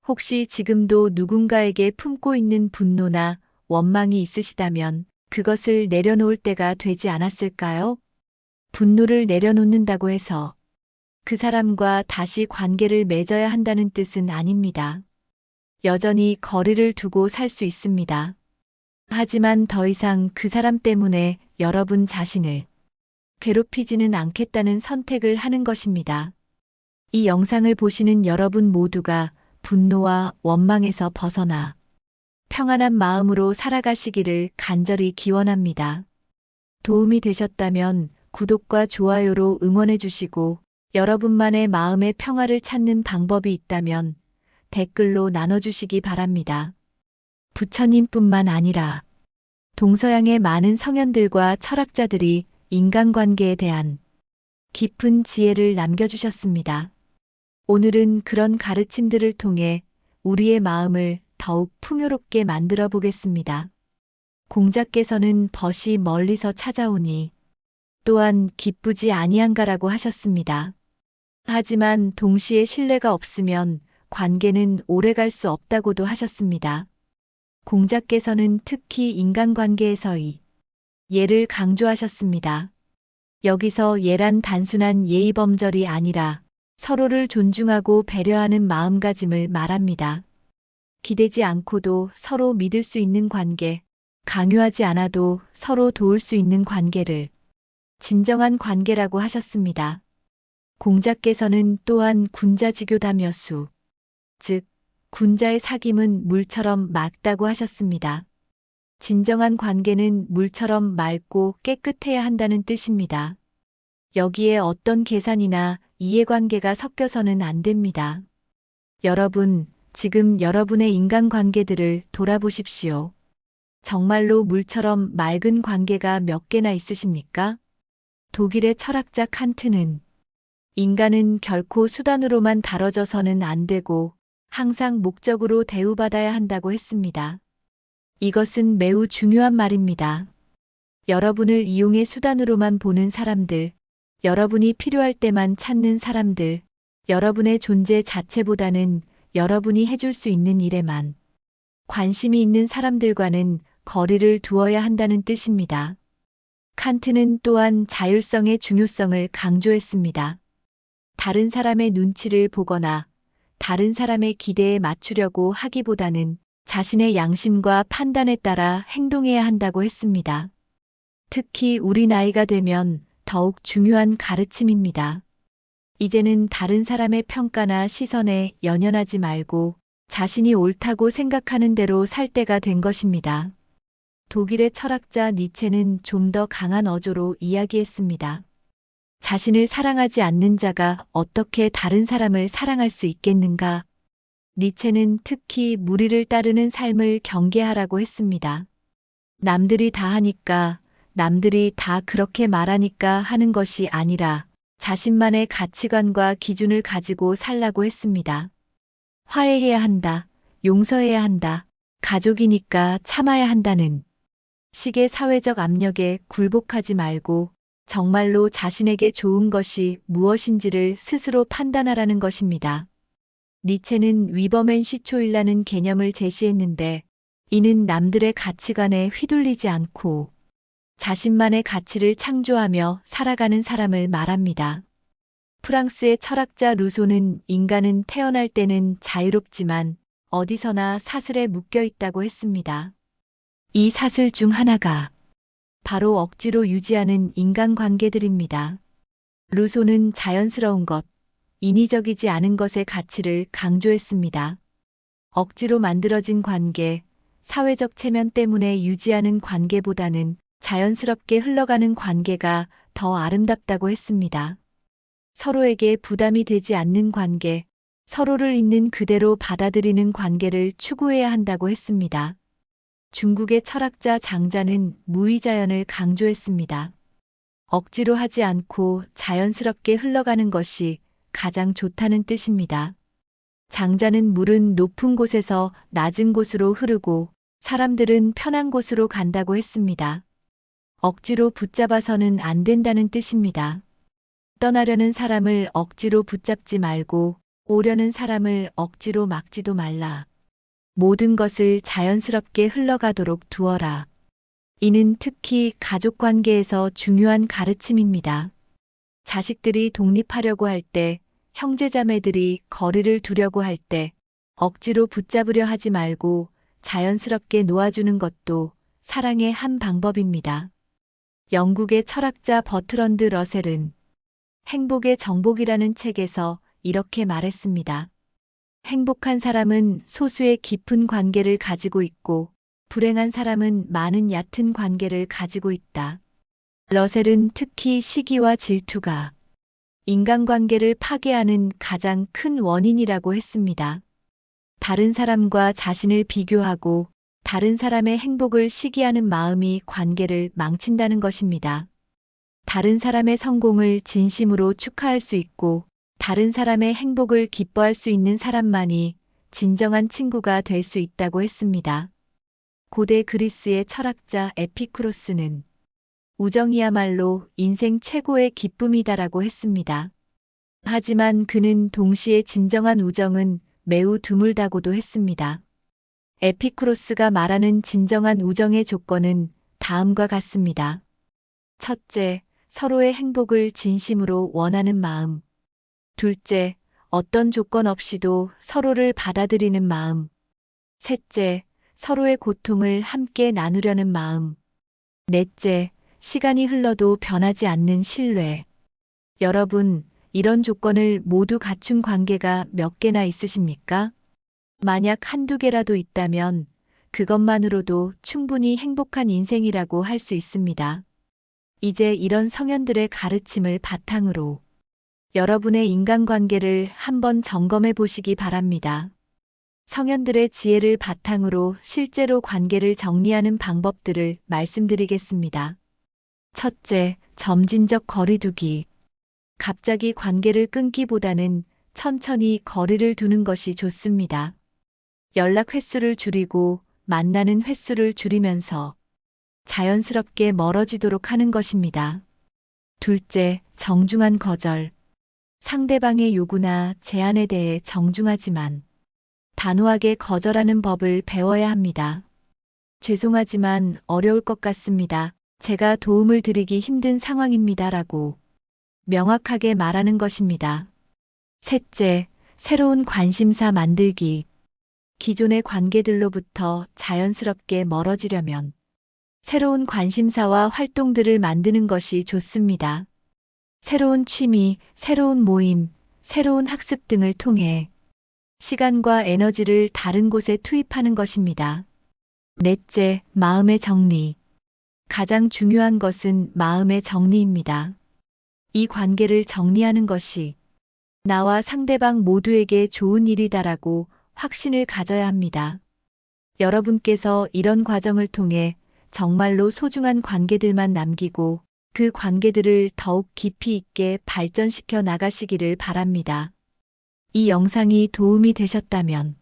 혹시 지금도 누군가에게 품고 있는 분노나 원망이 있으시다면 그것을 내려놓을 때가 되지 않았을까요? 분노를 내려놓는다고 해서 그 사람과 다시 관계를 맺어야 한다는 뜻은 아닙니다. 여전히 거리를 두고 살 수 있습니다. 하지만 더 이상 그 사람 때문에 여러분 자신을 괴롭히지는 않겠다는 선택을 하는 것입니다. 이 영상을 보시는 여러분 모두가 분노와 원망에서 벗어나 평안한 마음으로 살아가시기를 간절히 기원합니다. 도움이 되셨다면 구독과 좋아요로 응원해 주시고 여러분만의 마음의 평화를 찾는 방법이 있다면 댓글로 나눠주시기 바랍니다. 부처님뿐만 아니라 동서양의 많은 성현들과 철학자들이 인간관계에 대한 깊은 지혜를 남겨주셨습니다. 오늘은 그런 가르침들을 통해 우리의 마음을 더욱 풍요롭게 만들어 보겠습니다. 공자께서는 벗이 멀리서 찾아오니 또한 기쁘지 아니한가라고 하셨습니다. 하지만 동시에 신뢰가 없으면 관계는 오래갈 수 없다고도 하셨습니다. 공자께서는 특히 인간관계에서의 예를 강조하셨습니다. 여기서 예란 단순한 예의범절이 아니라 서로를 존중하고 배려하는 마음가짐을 말합니다. 기대지 않고도 서로 믿을 수 있는 관계, 강요하지 않아도 서로 도울 수 있는 관계를 진정한 관계라고 하셨습니다. 공자께서는 또한 군자지교다며수, 즉 군자의 사귐은 물처럼 맑다고 하셨습니다. 진정한 관계는 물처럼 맑고 깨끗해야 한다는 뜻입니다. 여기에 어떤 계산이나 이해관계가 섞여서는 안 됩니다. 여러분, 지금 여러분의 인간관계들을 돌아보십시오. 정말로 물처럼 맑은 관계가 몇 개나 있으십니까? 독일의 철학자 칸트는 인간은 결코 수단으로만 다뤄져서는 안 되고 항상 목적으로 대우받아야 한다고 했습니다. 이것은 매우 중요한 말입니다. 여러분을 이용의 수단으로만 보는 사람들, 여러분이 필요할 때만 찾는 사람들, 여러분의 존재 자체보다는 여러분이 해줄 수 있는 일에만 관심이 있는 사람들과는 거리를 두어야 한다는 뜻입니다. 칸트는 또한 자율성의 중요성을 강조했습니다. 다른 사람의 눈치를 보거나 다른 사람의 기대에 맞추려고 하기보다는 자신의 양심과 판단에 따라 행동해야 한다고 했습니다. 특히 우리 나이가 되면 더욱 중요한 가르침입니다. 이제는 다른 사람의 평가나 시선에 연연하지 말고 자신이 옳다고 생각하는 대로 살 때가 된 것입니다. 독일의 철학자 니체는 좀 더 강한 어조로 이야기했습니다. 자신을 사랑하지 않는 자가 어떻게 다른 사람을 사랑할 수 있겠는가? 니체는 특히 무리를 따르는 삶을 경계하라고 했습니다. 남들이 다 하니까, 남들이 다 그렇게 말하니까 하는 것이 아니라 자신만의 가치관과 기준을 가지고 살라고 했습니다. 화해해야 한다, 용서해야 한다, 가족이니까 참아야 한다는 식의 사회적 압력에 굴복하지 말고 정말로 자신에게 좋은 것이 무엇인지를 스스로 판단하라는 것입니다. 니체는 위버맨 시초일라는 개념을 제시했는데 이는 남들의 가치관에 휘둘리지 않고 자신만의 가치를 창조하며 살아가는 사람을 말합니다. 프랑스의 철학자 루소는 인간은 태어날 때는 자유롭지만 어디서나 사슬에 묶여 있다고 했습니다. 이 사슬 중 하나가 바로 억지로 유지하는 인간관계들입니다. 루소는 자연스러운 것, 인위적이지 않은 것의 가치를 강조했습니다. 억지로 만들어진 관계, 사회적 체면 때문에 유지하는 관계보다는 자연스럽게 흘러가는 관계가 더 아름답다고 했습니다. 서로에게 부담이 되지 않는 관계, 서로를 있는 그대로 받아들이는 관계를 추구해야 한다고 했습니다. 중국의 철학자 장자는 무의자연을 강조했습니다. 억지로 하지 않고 자연스럽게 흘러가는 것이 가장 좋다는 뜻입니다. 장자는 물은 높은 곳에서 낮은 곳으로 흐르고 사람들은 편한 곳으로 간다고 했습니다. 억지로 붙잡아서는 안 된다는 뜻입니다. 떠나려는 사람을 억지로 붙잡지 말고 오려는 사람을 억지로 막지도 말라. 모든 것을 자연스럽게 흘러가도록 두어라. 이는 특히 가족 관계에서 중요한 가르침입니다. 자식들이 독립하려고 할 때, 형제자매들이 거리를 두려고 할 때, 억지로 붙잡으려 하지 말고 자연스럽게 놓아주는 것도 사랑의 한 방법입니다. 영국의 철학자 버트런드 러셀은 행복의 정복이라는 책에서 이렇게 말했습니다. 행복한 사람은 소수의 깊은 관계를 가지고 있고 불행한 사람은 많은 얕은 관계를 가지고 있다. 러셀은 특히 시기와 질투가 인간관계를 파괴하는 가장 큰 원인이라고 했습니다. 다른 사람과 자신을 비교하고 다른 사람의 행복을 시기하는 마음이 관계를 망친다는 것입니다. 다른 사람의 성공을 진심으로 축하할 수 있고 다른 사람의 행복을 기뻐할 수 있는 사람만이 진정한 친구가 될 수 있다고 했습니다. 고대 그리스의 철학자 에피쿠로스는 우정이야말로 인생 최고의 기쁨이다라고 했습니다. 하지만 그는 동시에 진정한 우정은 매우 드물다고도 했습니다. 에피쿠로스가 말하는 진정한 우정의 조건은 다음과 같습니다. 첫째, 서로의 행복을 진심으로 원하는 마음. 둘째, 어떤 조건 없이도 서로를 받아들이는 마음. 셋째, 서로의 고통을 함께 나누려는 마음. 넷째, 시간이 흘러도 변하지 않는 신뢰. 여러분, 이런 조건을 모두 갖춘 관계가 몇 개나 있으십니까? 만약 한두 개라도 있다면 그것만으로도 충분히 행복한 인생이라고 할 수 있습니다. 이제 이런 성현들의 가르침을 바탕으로 여러분의 인간관계를 한번 점검해 보시기 바랍니다. 성현들의 지혜를 바탕으로 실제로 관계를 정리하는 방법들을 말씀드리겠습니다. 첫째, 점진적 거리두기. 갑자기 관계를 끊기보다는 천천히 거리를 두는 것이 좋습니다. 연락 횟수를 줄이고 만나는 횟수를 줄이면서 자연스럽게 멀어지도록 하는 것입니다. 둘째, 정중한 거절. 상대방의 요구나 제안에 대해 정중하지만 단호하게 거절하는 법을 배워야 합니다. 죄송하지만 어려울 것 같습니다. 제가 도움을 드리기 힘든 상황입니다라고 명확하게 말하는 것입니다. 셋째, 새로운 관심사 만들기. 기존의 관계들로부터 자연스럽게 멀어지려면 새로운 관심사와 활동들을 만드는 것이 좋습니다. 새로운 취미, 새로운 모임, 새로운 학습 등을 통해 시간과 에너지를 다른 곳에 투입하는 것입니다. 넷째, 마음의 정리. 가장 중요한 것은 마음의 정리입니다. 이 관계를 정리하는 것이 나와 상대방 모두에게 좋은 일이다라고 확신을 가져야 합니다. 여러분께서 이런 과정을 통해 정말로 소중한 관계들만 남기고 그 관계들을 더욱 깊이 있게 발전시켜 나가시기를 바랍니다. 이 영상이 도움이 되셨다면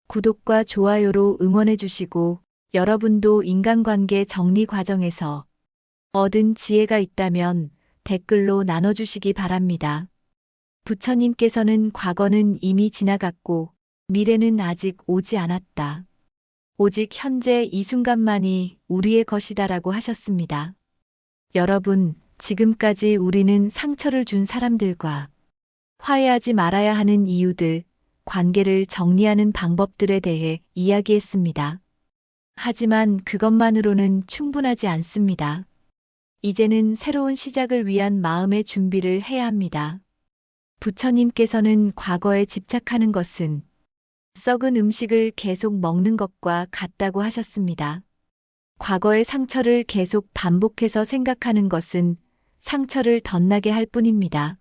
구독과 좋아요로 응원해 주시고 여러분도 인간관계 정리 과정에서 얻은 지혜가 있다면 댓글로 나눠주시기 바랍니다. 부처님께서는 과거는 이미 지나갔고 미래는 아직 오지 않았다. 오직 현재 이 순간만이 우리의 것이다라고 하셨습니다. 여러분, 지금까지 우리는 상처를 준 사람들과 화해하지 말아야 하는 이유들, 관계를 정리하는 방법들에 대해 이야기했습니다. 하지만 그것만으로는 충분하지 않습니다. 이제는 새로운 시작을 위한 마음의 준비를 해야 합니다. 부처님께서는 과거에 집착하는 것은 썩은 음식을 계속 먹는 것과 같다고 하셨습니다. 과거의 상처를 계속 반복해서 생각하는 것은 상처를 덧나게 할 뿐입니다.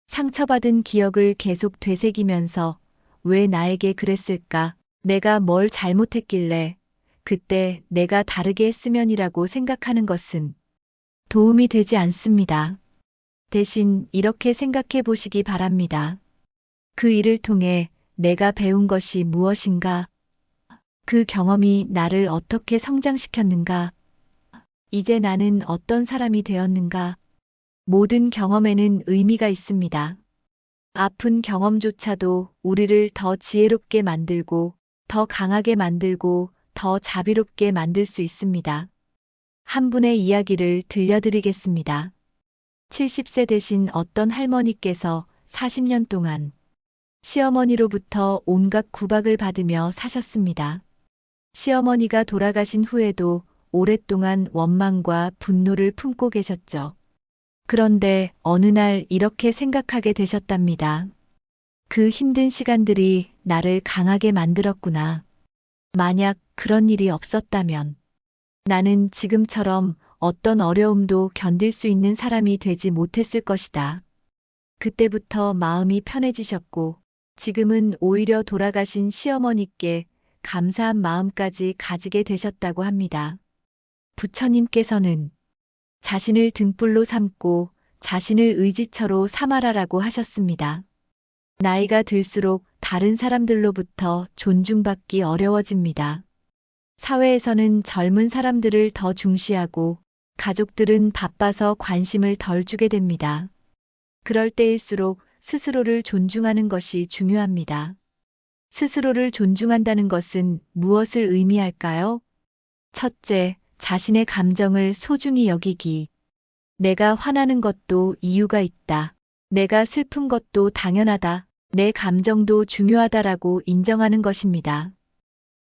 상처받은 기억을 계속 되새기면서 왜 나에게 그랬을까? 내가 뭘 잘못했길래 그때 내가 다르게 했으면이라고 생각하는 것은 도움이 되지 않습니다. 대신 이렇게 생각해 보시기 바랍니다. 그 일을 통해 내가 배운 것이 무엇인가? 그 경험이 나를 어떻게 성장시켰는가? 이제 나는 어떤 사람이 되었는가? 모든 경험에는 의미가 있습니다. 아픈 경험조차도 우리를 더 지혜롭게 만들고, 더 강하게 만들고, 더 자비롭게 만들 수 있습니다. 한 분의 이야기를 들려드리겠습니다. 70세 되신 어떤 할머니께서 40년 동안 시어머니로부터 온갖 구박을 받으며 사셨습니다. 시어머니가 돌아가신 후에도 오랫동안 원망과 분노를 품고 계셨죠. 그런데 어느 날 이렇게 생각하게 되셨답니다. 그 힘든 시간들이 나를 강하게 만들었구나. 만약 그런 일이 없었다면 나는 지금처럼 어떤 어려움도 견딜 수 있는 사람이 되지 못했을 것이다. 그때부터 마음이 편해지셨고 지금은 오히려 돌아가신 시어머니께 감사한 마음까지 가지게 되셨다고 합니다. 부처님께서는 자신을 등불로 삼고 자신을 의지처로 삼아라라고 하셨습니다. 나이가 들수록 다른 사람들로부터 존중받기 어려워집니다. 사회에서는 젊은 사람들을 더 중시하고 가족들은 바빠서 관심을 덜 주게 됩니다. 그럴 때일수록 스스로를 존중하는 것이 중요합니다. 스스로를 존중한다는 것은 무엇을 의미할까요? 첫째, 자신의 감정을 소중히 여기기. 내가 화나는 것도 이유가 있다. 내가 슬픈 것도 당연하다. 내 감정도 중요하다라고 인정하는 것입니다.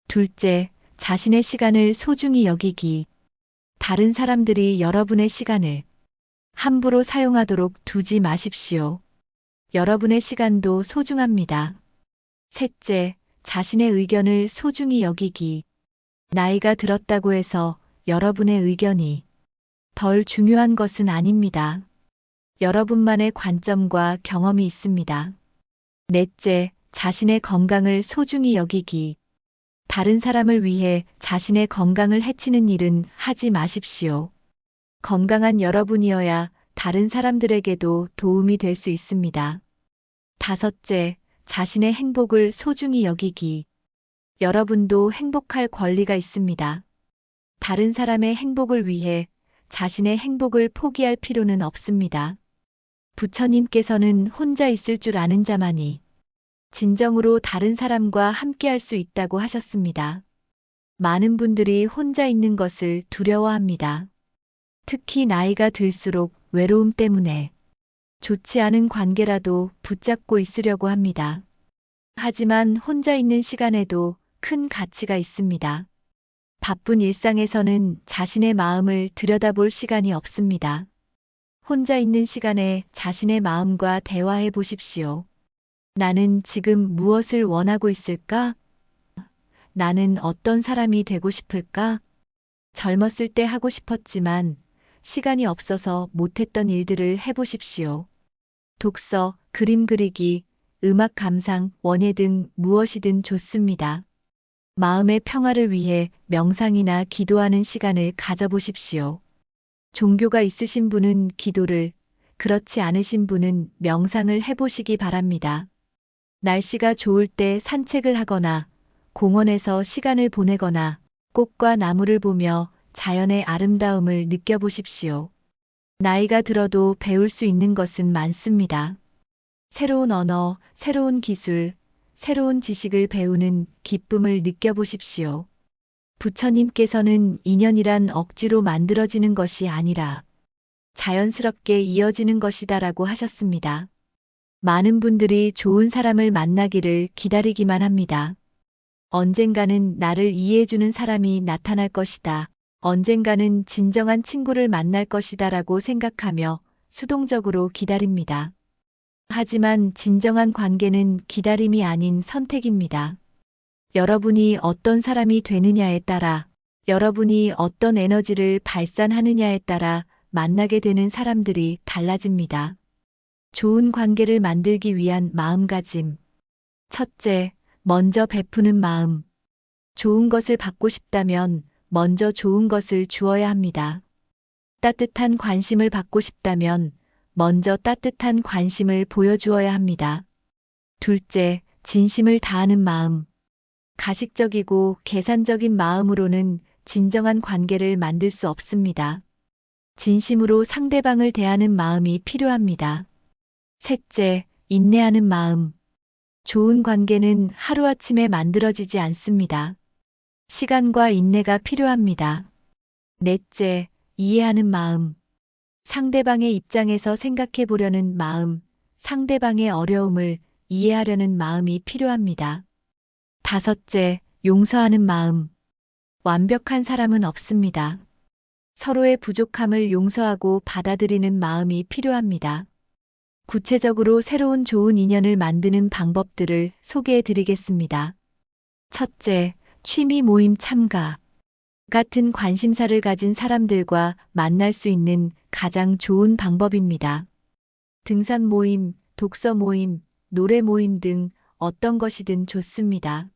둘째, 자신의 시간을 소중히 여기기. 다른 사람들이 여러분의 시간을 함부로 사용하도록 두지 마십시오. 여러분의 시간도 소중합니다. 셋째, 자신의 의견을 소중히 여기기. 나이가 들었다고 해서 여러분의 의견이 덜 중요한 것은 아닙니다. 여러분만의 관점과 경험이 있습니다. 넷째, 자신의 건강을 소중히 여기기. 다른 사람을 위해 자신의 건강을 해치는 일은 하지 마십시오. 건강한 여러분이어야 다른 사람들에게도 도움이 될 수 있습니다. 다섯째, 자신의 행복을 소중히 여기기. 여러분도 행복할 권리가 있습니다. 다른 사람의 행복을 위해 자신의 행복을 포기할 필요는 없습니다. 부처님께서는 혼자 있을 줄 아는 자만이 진정으로 다른 사람과 함께할 수 있다고 하셨습니다. 많은 분들이 혼자 있는 것을 두려워합니다. 특히 나이가 들수록 외로움 때문에 좋지 않은 관계라도 붙잡고 있으려고 합니다. 하지만 혼자 있는 시간에도 큰 가치가 있습니다. 바쁜 일상에서는 자신의 마음을 들여다볼 시간이 없습니다. 혼자 있는 시간에 자신의 마음과 대화해 보십시오. 나는 지금 무엇을 원하고 있을까? 나는 어떤 사람이 되고 싶을까? 젊었을 때 하고 싶었지만 시간이 없어서 못했던 일들을 해보십시오. 독서, 그림 그리기, 음악 감상, 원예 등 무엇이든 좋습니다. 마음의 평화를 위해 명상이나 기도하는 시간을 가져보십시오. 종교가 있으신 분은 기도를, 그렇지 않으신 분은 명상을 해보시기 바랍니다. 날씨가 좋을 때 산책을 하거나 공원에서 시간을 보내거나 꽃과 나무를 보며 자연의 아름다움을 느껴보십시오. 나이가 들어도 배울 수 있는 것은 많습니다. 새로운 언어, 새로운 기술, 새로운 지식을 배우는 기쁨을 느껴보십시오. 부처님께서는 인연이란 억지로 만들어지는 것이 아니라 자연스럽게 이어지는 것이다라고 하셨습니다. 많은 분들이 좋은 사람을 만나기를 기다리기만 합니다. 언젠가는 나를 이해해주는 사람이 나타날 것이다. 언젠가는 진정한 친구를 만날 것이다 라고 생각하며 수동적으로 기다립니다. 하지만 진정한 관계는 기다림이 아닌 선택입니다. 여러분이 어떤 사람이 되느냐에 따라, 여러분이 어떤 에너지를 발산하느냐에 따라 만나게 되는 사람들이 달라집니다. 좋은 관계를 만들기 위한 마음가짐. 첫째, 먼저 베푸는 마음. 좋은 것을 받고 싶다면 먼저 좋은 것을 주어야 합니다. 따뜻한 관심을 받고 싶다면 먼저 따뜻한 관심을 보여주어야 합니다. 둘째, 진심을 다하는 마음. 가식적이고 계산적인 마음으로는 진정한 관계를 만들 수 없습니다. 진심으로 상대방을 대하는 마음이 필요합니다. 셋째, 인내하는 마음. 좋은 관계는 하루아침에 만들어지지 않습니다. 시간과 인내가 필요합니다. 넷째, 이해하는 마음. 상대방의 입장에서 생각해 보려는 마음, 상대방의 어려움을 이해하려는 마음이 필요합니다. 다섯째, 용서하는 마음. 완벽한 사람은 없습니다. 서로의 부족함을 용서하고 받아들이는 마음이 필요합니다. 구체적으로 새로운 좋은 인연을 만드는 방법들을 소개해 드리겠습니다. 첫째, 취미 모임 참가. 같은 관심사를 가진 사람들과 만날 수 있는 가장 좋은 방법입니다. 등산 모임, 독서 모임, 노래 모임 등 어떤 것이든 좋습니다.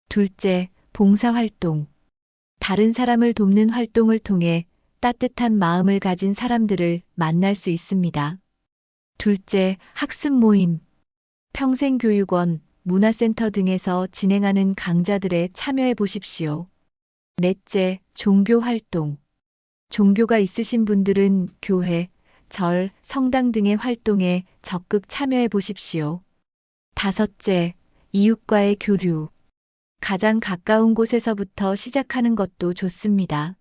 둘째, 봉사활동. 다른 사람을 돕는 활동을 통해 따뜻한 마음을 가진 사람들을 만날 수 있습니다. 둘째, 학습 모임. 평생교육원, 문화센터 등에서 진행하는 강좌들에 참여해 보십시오. 넷째, 종교 활동. 종교가 있으신 분들은 교회, 절, 성당 등의 활동에 적극 참여해 보십시오. 다섯째, 이웃과의 교류. 가장 가까운 곳에서부터 시작하는 것도 좋습니다.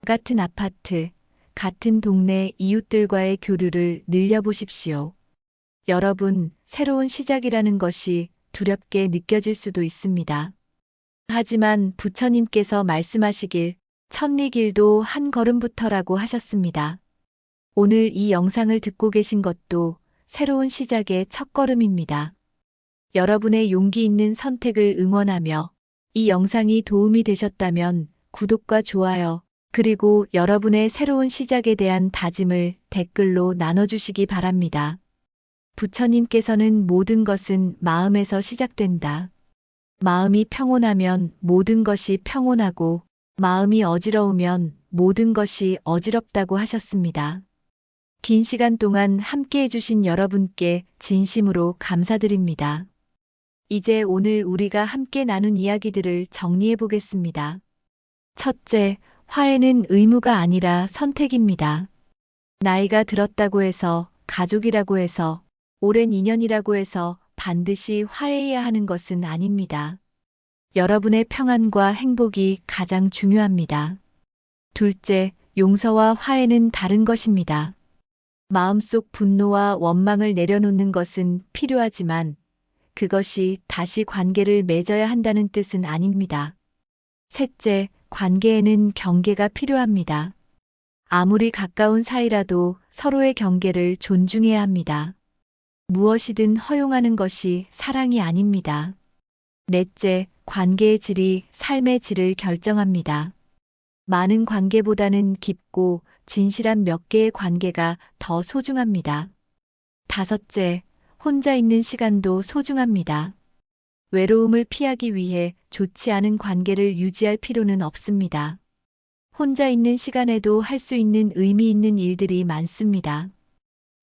같은 아파트, 같은 동네 이웃들과의 교류를 늘려보십시오. 여러분, 새로운 시작이라는 것이 두렵게 느껴질 수도 있습니다. 하지만 부처님께서 말씀하시길 천리길도 한 걸음부터라고 하셨습니다. 오늘 이 영상을 듣고 계신 것도 새로운 시작의 첫걸음입니다. 여러분의 용기 있는 선택을 응원하며 이 영상이 도움이 되셨다면 구독과 좋아요, 그리고 여러분의 새로운 시작에 대한 다짐을 댓글로 나눠주시기 바랍니다. 부처님께서는 모든 것은 마음에서 시작된다. 마음이 평온하면 모든 것이 평온하고 마음이 어지러우면 모든 것이 어지럽다고 하셨습니다. 긴 시간 동안 함께 해주신 여러분께 진심으로 감사드립니다. 이제 오늘 우리가 함께 나눈 이야기들을 정리해 보겠습니다. 첫째, 화해는 의무가 아니라 선택입니다. 나이가 들었다고 해서, 가족이라고 해서, 오랜 인연이라고 해서 반드시 화해해야 하는 것은 아닙니다. 여러분의 평안과 행복이 가장 중요합니다. 둘째, 용서와 화해는 다른 것입니다. 마음속 분노와 원망을 내려놓는 것은 필요하지만 그것이 다시 관계를 맺어야 한다는 뜻은 아닙니다. 셋째, 관계에는 경계가 필요합니다. 아무리 가까운 사이라도 서로의 경계를 존중해야 합니다. 무엇이든 허용하는 것이 사랑이 아닙니다. 넷째, 관계의 질이 삶의 질을 결정합니다. 많은 관계보다는 깊고 진실한 몇 개의 관계가 더 소중합니다. 다섯째, 혼자 있는 시간도 소중합니다. 외로움을 피하기 위해 좋지 않은 관계를 유지할 필요는 없습니다. 혼자 있는 시간에도 할 수 있는 의미 있는 일들이 많습니다.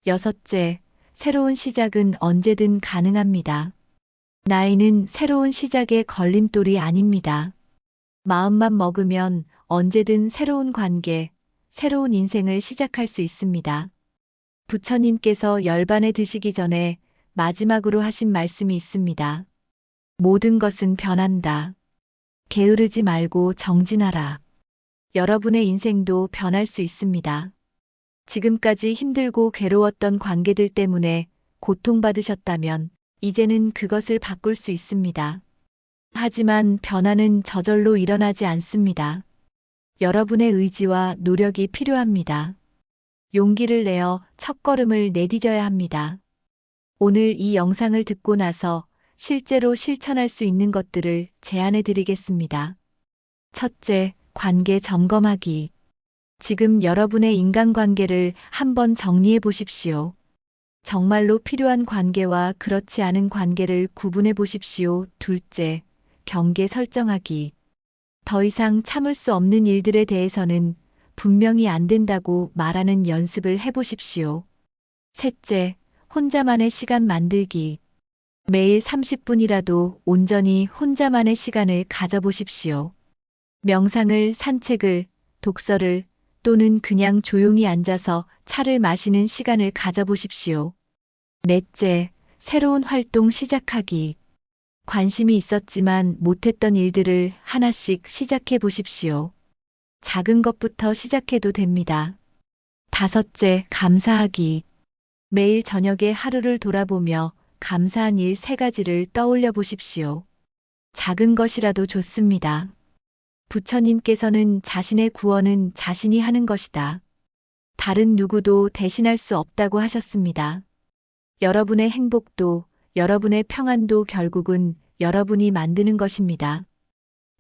여섯째, 새로운 시작은 언제든 가능합니다. 나이는 새로운 시작의 걸림돌이 아닙니다. 마음만 먹으면 언제든 새로운 관계, 새로운 인생을 시작할 수 있습니다. 부처님께서 열반에 드시기 전에 마지막으로 하신 말씀이 있습니다. 모든 것은 변한다. 게으르지 말고 정진하라. 여러분의 인생도 변할 수 있습니다. 지금까지 힘들고 괴로웠던 관계들 때문에 고통받으셨다면 이제는 그것을 바꿀 수 있습니다. 하지만 변화는 저절로 일어나지 않습니다. 여러분의 의지와 노력이 필요합니다. 용기를 내어 첫걸음을 내디뎌야 합니다. 오늘 이 영상을 듣고 나서 실제로 실천할 수 있는 것들을 제안해 드리겠습니다. 첫째, 관계 점검하기. 지금 여러분의 인간관계를 한번 정리해 보십시오. 정말로 필요한 관계와 그렇지 않은 관계를 구분해 보십시오. 둘째, 경계 설정하기. 더 이상 참을 수 없는 일들에 대해서는 분명히 안 된다고 말하는 연습을 해 보십시오. 셋째, 혼자만의 시간 만들기. 매일 30분이라도 온전히 혼자만의 시간을 가져보십시오. 명상을, 산책을, 독서를 또는 그냥 조용히 앉아서 차를 마시는 시간을 가져보십시오. 넷째, 새로운 활동 시작하기. 관심이 있었지만 못했던 일들을 하나씩 시작해 보십시오. 작은 것부터 시작해도 됩니다. 다섯째, 감사하기. 매일 저녁에 하루를 돌아보며 감사한 일 3가지를 떠올려 보십시오. 작은 것이라도 좋습니다. 부처님께서는 자신의 구원은 자신이 하는 것이다. 다른 누구도 대신할 수 없다고 하셨습니다. 여러분의 행복도, 여러분의 평안도 결국은 여러분이 만드는 것입니다.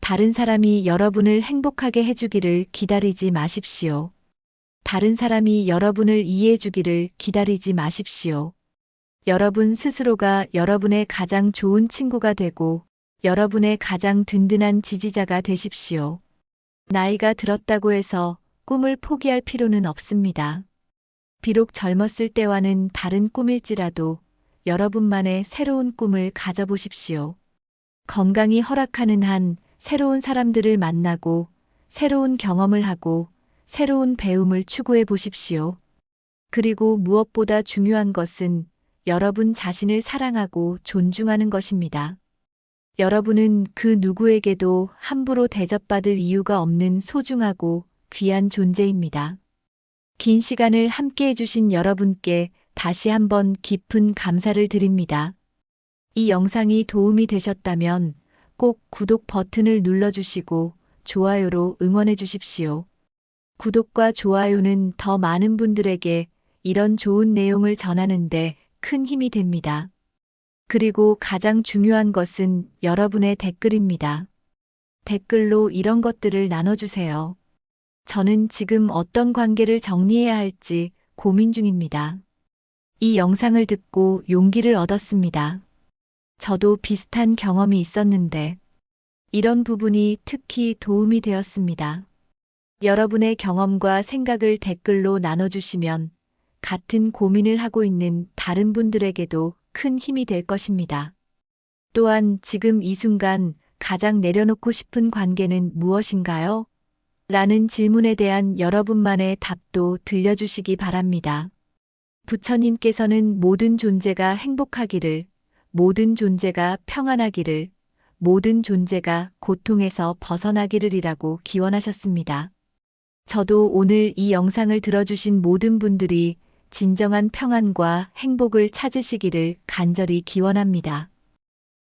다른 사람이 여러분을 행복하게 해주기를 기다리지 마십시오. 다른 사람이 여러분을 이해해 주기를 기다리지 마십시오. 여러분 스스로가 여러분의 가장 좋은 친구가 되고 여러분의 가장 든든한 지지자가 되십시오. 나이가 들었다고 해서 꿈을 포기할 필요는 없습니다. 비록 젊었을 때와는 다른 꿈일지라도 여러분만의 새로운 꿈을 가져보십시오. 건강이 허락하는 한 새로운 사람들을 만나고 새로운 경험을 하고 새로운 배움을 추구해 보십시오. 그리고 무엇보다 중요한 것은 여러분 자신을 사랑하고 존중하는 것입니다. 여러분은 그 누구에게도 함부로 대접받을 이유가 없는 소중하고 귀한 존재입니다. 긴 시간을 함께 해주신 여러분께 다시 한번 깊은 감사를 드립니다. 이 영상이 도움이 되셨다면 꼭 구독 버튼을 눌러주시고 좋아요로 응원해 주십시오. 구독과 좋아요는 더 많은 분들에게 이런 좋은 내용을 전하는데 큰 힘이 됩니다. 그리고 가장 중요한 것은 여러분의 댓글입니다. 댓글로 이런 것들을 나눠주세요. 저는 지금 어떤 관계를 정리해야 할지 고민 중입니다. 이 영상을 듣고 용기를 얻었습니다. 저도 비슷한 경험이 있었는데 이런 부분이 특히 도움이 되었습니다. 여러분의 경험과 생각을 댓글로 나눠주시면 같은 고민을 하고 있는 다른 분들에게도 큰 힘이 될 것입니다. 또한 지금 이 순간 가장 내려놓고 싶은 관계는 무엇인가요? 라는 질문에 대한 여러분만의 답도 들려주시기 바랍니다. 부처님께서는 모든 존재가 행복하기를, 모든 존재가 평안하기를, 모든 존재가 고통에서 벗어나기를이라고 기원하셨습니다. 저도 오늘 이 영상을 들어주신 모든 분들이 진정한 평안과 행복을 찾으시기를 간절히 기원합니다.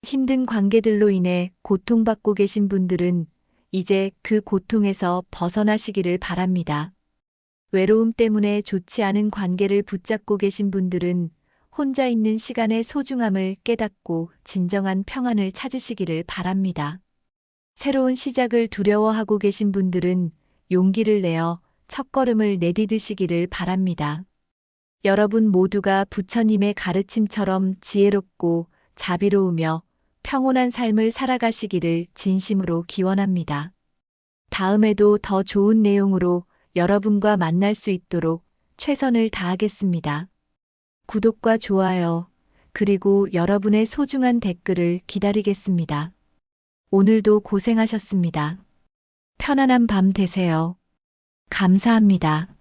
힘든 관계들로 인해 고통받고 계신 분들은 이제 그 고통에서 벗어나시기를 바랍니다. 외로움 때문에 좋지 않은 관계를 붙잡고 계신 분들은 혼자 있는 시간의 소중함을 깨닫고 진정한 평안을 찾으시기를 바랍니다. 새로운 시작을 두려워하고 계신 분들은 용기를 내어 첫걸음을 내디디시기를 바랍니다. 여러분 모두가 부처님의 가르침처럼 지혜롭고 자비로우며 평온한 삶을 살아가시기를 진심으로 기원합니다. 다음에도 더 좋은 내용으로 여러분과 만날 수 있도록 최선을 다하겠습니다. 구독과 좋아요, 그리고 여러분의 소중한 댓글을 기다리겠습니다. 오늘도 고생하셨습니다. 편안한 밤 되세요. 감사합니다.